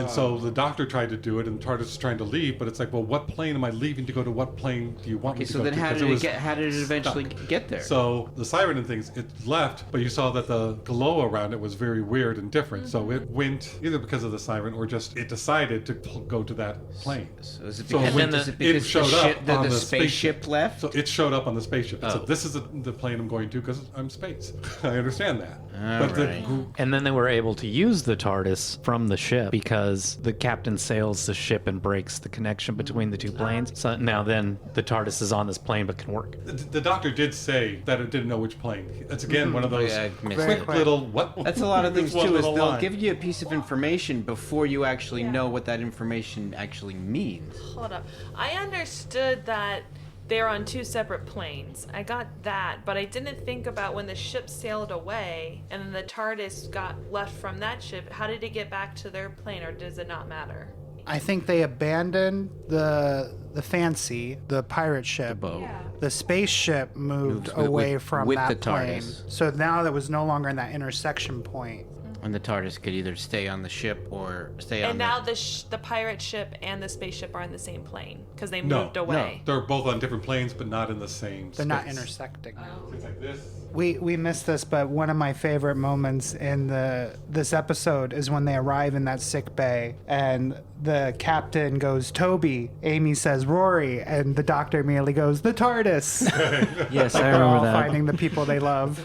And so the doctor tried to do it, and the TARDIS was trying to leave, but it's like, well, what plane am I leaving to go to? What plane do you want me Okay, to so go then to? how 'Cause did it it was get? How did it eventually stuck. get there? So the siren and things, it left, but you saw that the glow around it was very weird and different. So it went either because of the siren or just it decided to go to that plane. So is it So because, it went- is it it because showed the, up ship, on the the spaceship left? So it showed up on the spaceship. It Oh. said, this is the plane I'm going to because I'm space. I understand that. All but right. And then they were able to use the TARDIS from the ship because the captain sails the ship and breaks the connection between the two planes. So now then the TARDIS is on this plane but can work. the doctor did say that it didn't know which plane. It's again one of those Yeah, I missed quick it. little what. That's a lot of things This one too. Is little they'll line. give you a piece of information before you actually know what that information actually means. Hold up. I understood that they're on two separate planes. I got that, but I didn't think about when the ship sailed away and then the TARDIS got left from that ship. How did it get back to their plane, or does it not matter? I think they abandoned the Fancy, the pirate ship. boat. Yeah. The spaceship moved Moves away with- from with that the plane. TARDIS. So now that was no longer in that intersection point. And the TARDIS could either stay on the ship or stay on And now the pirate ship and the spaceship are in the same plane because they moved No, away. they're both on different planes, but not in the same. They're not space. intersecting. It's like this. We missed this, but one of my favorite moments in this episode is when they arrive in that sick bay and the captain goes, Toby. Amy says, Rory. And the doctor immediately goes, the TARDIS. Yes, I They're all remember that. finding the people they love.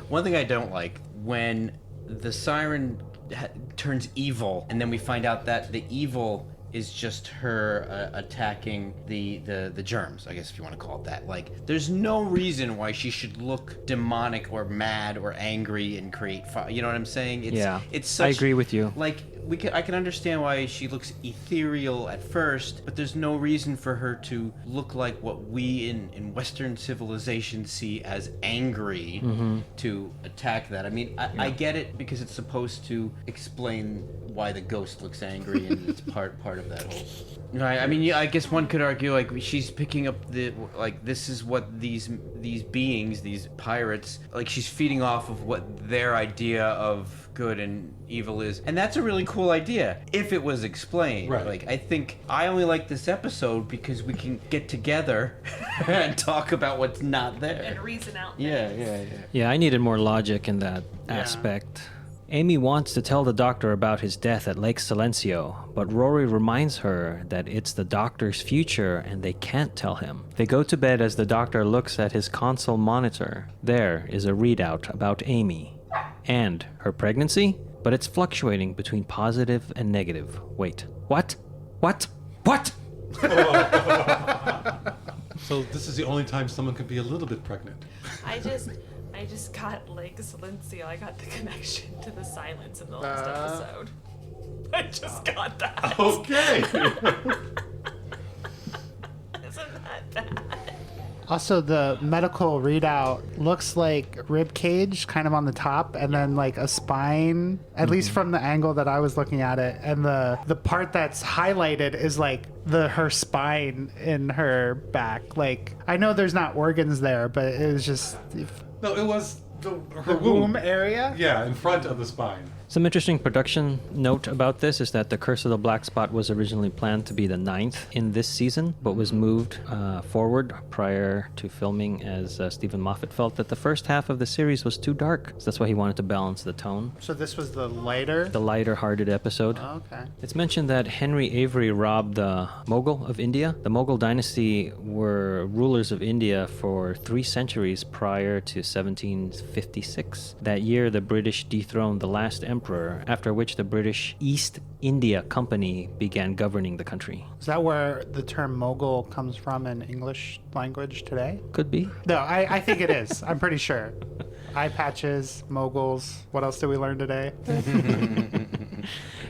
One thing I don't like, when the Siren turns evil, and then we find out that the evil is just her attacking the germs, I guess if you want to call it that. Like, there's no reason why she should look demonic or mad or angry and create fire. You know what I'm saying? It's such, I agree with you. Like, I can understand why she looks ethereal at first, but there's no reason for her to look like what we in Western civilization see as angry to attack that. I mean, I get it because it's supposed to explain why the ghost looks angry, and it's part of that whole. Right. I mean, yeah, I guess one could argue like she's picking up this is what these beings, these pirates, like she's feeding off of what their idea of good and evil is, and that's a really cool idea if it was explained. Right. Like, I think I only like this episode because we can get together and talk about what's not there. And reason out. Yeah. Yeah, I needed more logic in that aspect. Amy wants to tell the doctor about his death at Lake Silencio, but Rory reminds her that it's the doctor's future and they can't tell him. They go to bed as the doctor looks at his console monitor. There is a readout about Amy and her pregnancy, but it's fluctuating between positive and negative. Wait, what? So this is the only time someone can be a little bit pregnant. I just got Lake Silencio. I got the connection to the silence in the last episode. I just got that. Okay. Isn't that bad? Also, the medical readout looks like rib cage kind of on the top and then like a spine, at least from the angle that I was looking at it. And the part that's highlighted is like her spine in her back. Like, I know there's not organs there, but it was just No, it was her the womb area. Yeah, in front of the spine. Some interesting production note about this is that The Curse of the Black Spot was originally planned to be the 9th in this season, but was moved forward prior to filming as Stephen Moffat felt that the first half of the series was too dark. So that's why he wanted to balance the tone. So this was the lighter. The lighter-hearted episode. Okay. It's mentioned that Henry Avery robbed the Mughal of India. The Mughal dynasty were rulers of India for 3 centuries prior to 1756. That year, the British dethroned the last emperor, after which the British East India Company began governing the country. Is that where the term mogul comes from in English language today? Could be. No, I think it is. I'm pretty sure. Eye patches, moguls. What else did we learn today?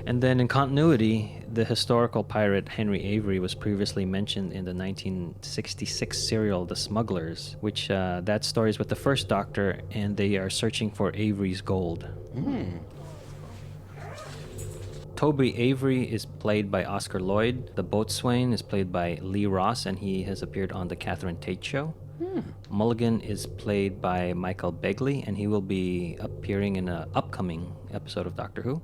And then in continuity, the historical pirate Henry Avery was previously mentioned in the 1966 serial The Smugglers, which that story is with the first Doctor, and they are searching for Avery's gold. Toby Avery is played by Oscar Lloyd. The boatswain is played by Lee Ross, and he has appeared on The Catherine Tate Show. Mulligan is played by Michael Begley, and he will be appearing in an upcoming episode of Doctor Who.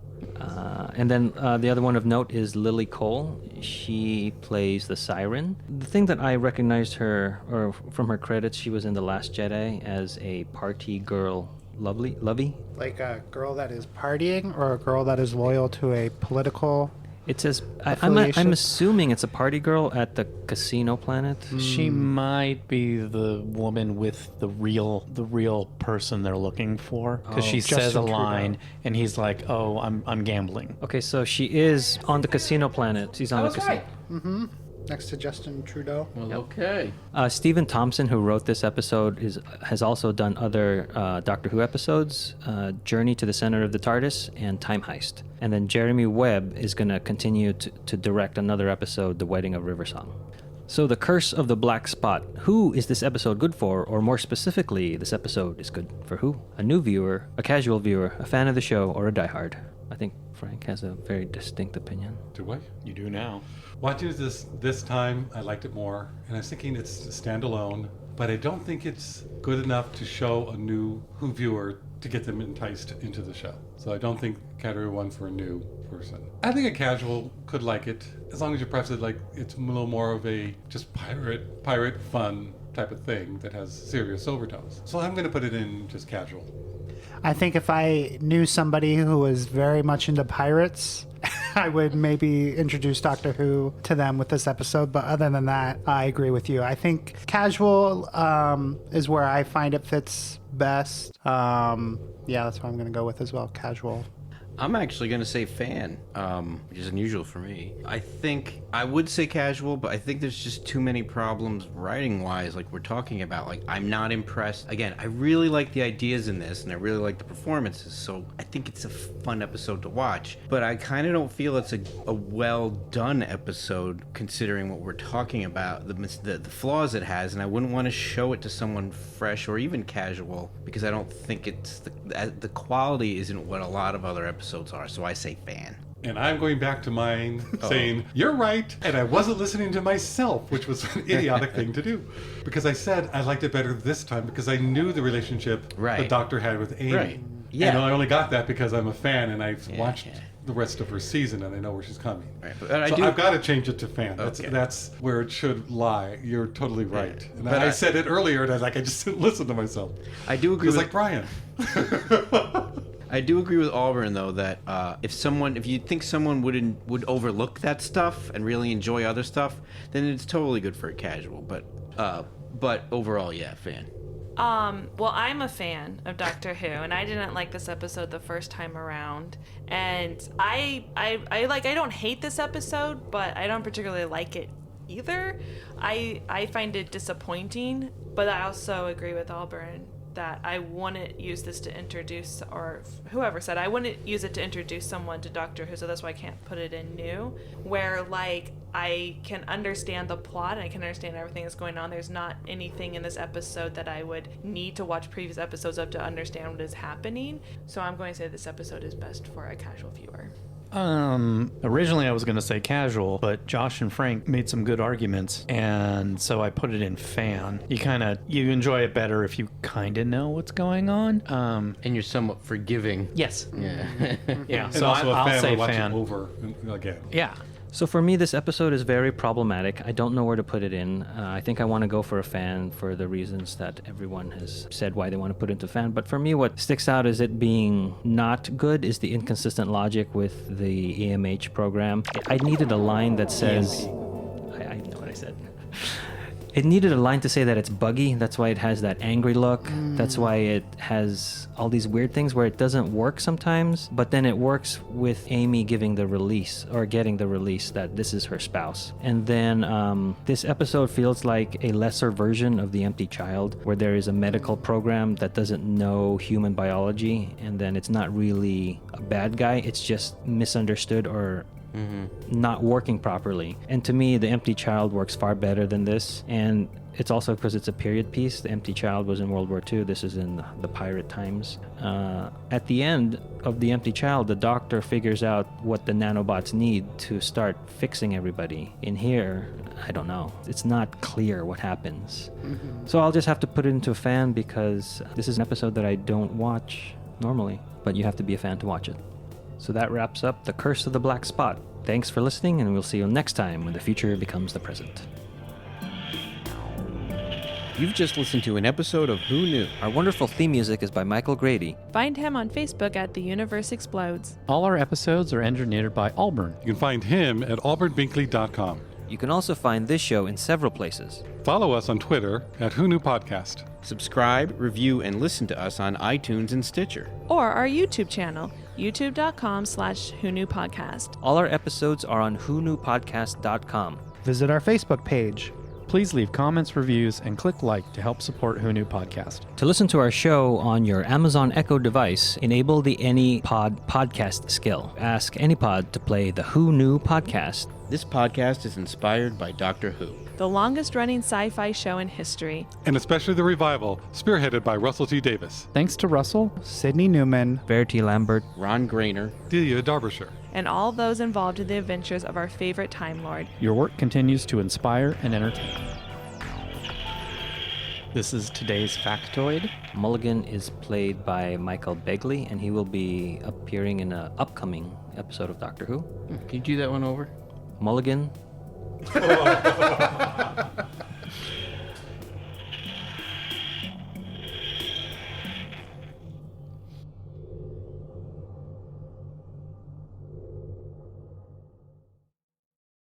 And then the other one of note is Lily Cole. She plays the Siren. The thing that I recognized her, or from her credits, she was in The Last Jedi as a party girl, Lovey. Like a girl that is partying or a girl that is loyal to a political... It says, I'm affiliation? assuming it's a party girl at the Casino Planet. She might be the woman with the real person they're looking for, because she says a Justin line Trudeau. and he's like, "Oh, I'm gambling." Okay, so she is on the Casino Planet. She's on the casino. Next to Justin Trudeau. Well, okay. Stephen Thompson, who wrote this episode, has also done other Doctor Who episodes, Journey to the Center of the TARDIS and Time Heist. And then Jeremy Webb is going to continue to direct another episode, The Wedding of Riversong. So, The Curse of the Black Spot. Who is this episode good for? Or more specifically, this episode is good for who? A new viewer, a casual viewer, a fan of the show, or a diehard? I think Frank has a very distinct opinion. Do I? You do now. Watching this time, I liked it more, and I was thinking it's standalone, but I don't think it's good enough to show a new Who viewer to get them enticed into the show. So I don't think category 1 for a new person. I think a casual could like it, as long as you preface it like it's a little more of a just pirate fun type of thing that has serious overtones. So I'm going to put it in just casual. I think if I knew somebody who was very much into pirates, I would maybe introduce Doctor Who to them with this episode. But other than that, I agree with you. I think casual is where I find it fits best. Yeah, that's what I'm going to go with as well, casual. I'm actually going to say fan, which is unusual for me. I think I would say casual, but I think there's just too many problems writing-wise, like we're talking about. Like, I'm not impressed. Again, I really like the ideas in this, and I really like the performances, so I think it's a fun episode to watch. But I kind of don't feel it's a well-done episode, considering what we're talking about, the flaws it has, and I wouldn't want to show it to someone fresh or even casual, because I don't think it's the quality isn't what a lot of other episodes are, so I say fan. And I'm going back to mine saying, you're right, and I wasn't listening to myself, which was an idiotic thing to do. Because I said I liked it better this time because I knew the relationship the Doctor had with Amy. Right. Yeah. And I only got that because I'm a fan and I've watched the rest of her season and I know where she's coming. Right. But I've got to change it to fan. Okay. That's where it should lie. You're totally right. And But I said it earlier and I just didn't listen to myself. I do agree It's with like Brian. I do agree with Auburn though that if you think someone would overlook that stuff and really enjoy other stuff, then it's totally good for a casual. But overall, yeah, fan. Well, I'm a fan of Doctor Who, and I didn't like this episode the first time around. And I don't hate this episode, but I don't particularly like it either. I find it disappointing, but I also agree with Auburn that I wouldn't use this to introduce, or whoever said I wouldn't use it to introduce someone to Doctor Who, so that's why I can't put it in new, where like I can understand the plot and I can understand everything that's going on. There's not anything in this episode that I would need to watch previous episodes of to understand what is happening, so I'm going to say this episode is best for a casual viewer. Originally I was going to say casual, but Josh and Frank made some good arguments, and so I put it in fan. You enjoy it better if you kind of know what's going on. And you're somewhat forgiving. Yes. Yeah. Yeah. And So also a I'll fan say will watch fan. it over again. Yeah. So for me, this episode is very problematic. I don't know where to put it in. I think I want to go for a fan for the reasons that everyone has said why they want to put it into fan. But for me, what sticks out is it being not good is the inconsistent logic with the EMH program. I needed a line that says... I know what I said. It needed a line to say that it's buggy. That's why it has that angry look. That's why it has all these weird things where it doesn't work sometimes, but then it works with Amy giving the release or getting the release that this is her spouse. And then this episode feels like a lesser version of The Empty Child, where there is a medical program that doesn't know human biology, and then it's not really a bad guy. It's just misunderstood or not working properly. And to me, The Empty Child works far better than this. And it's also because it's a period piece. The Empty Child was in World War II. This is in the pirate times. At the end of The Empty Child, the Doctor figures out what the nanobots need to start fixing everybody. In here, I don't know. It's not clear what happens. So I'll just have to put it into a fan because this is an episode that I don't watch normally, but you have to be a fan to watch it. So that wraps up The Curse of the Black Spot. Thanks for listening, and we'll see you next time when the future becomes the present. You've just listened to an episode of Who Knew? Our wonderful theme music is by Michael Grady. Find him on Facebook at The Universe Explodes. All our episodes are engineered by Auburn. You can find him at auburnbinkley.com. You can also find this show in several places. Follow us on Twitter at Who Knew Podcast. Subscribe, review, and listen to us on iTunes and Stitcher. Or our YouTube channel, youtube.com/whoknewpodcast. All our episodes are on whoknewpodcast.com. Visit our Facebook page. Please leave comments, reviews, and click like to help support Who Knew Podcast. To listen to our show on your Amazon Echo device, enable the AnyPod podcast skill. Ask AnyPod to play the Who Knew Podcast. This podcast is inspired by Doctor Who. The longest-running sci-fi show in history. And especially the revival, spearheaded by Russell T. Davis, Thanks to Russell. Sydney Newman, Verity Lambert, Ron Grainer. Delia Derbyshire. And all those involved in the adventures of our favorite Time Lord. Your work continues to inspire and entertain. This is today's factoid. Mulligan is played by Michael Begley, and he will be appearing in an upcoming episode of Doctor Who. Can you do that one over? Mulligan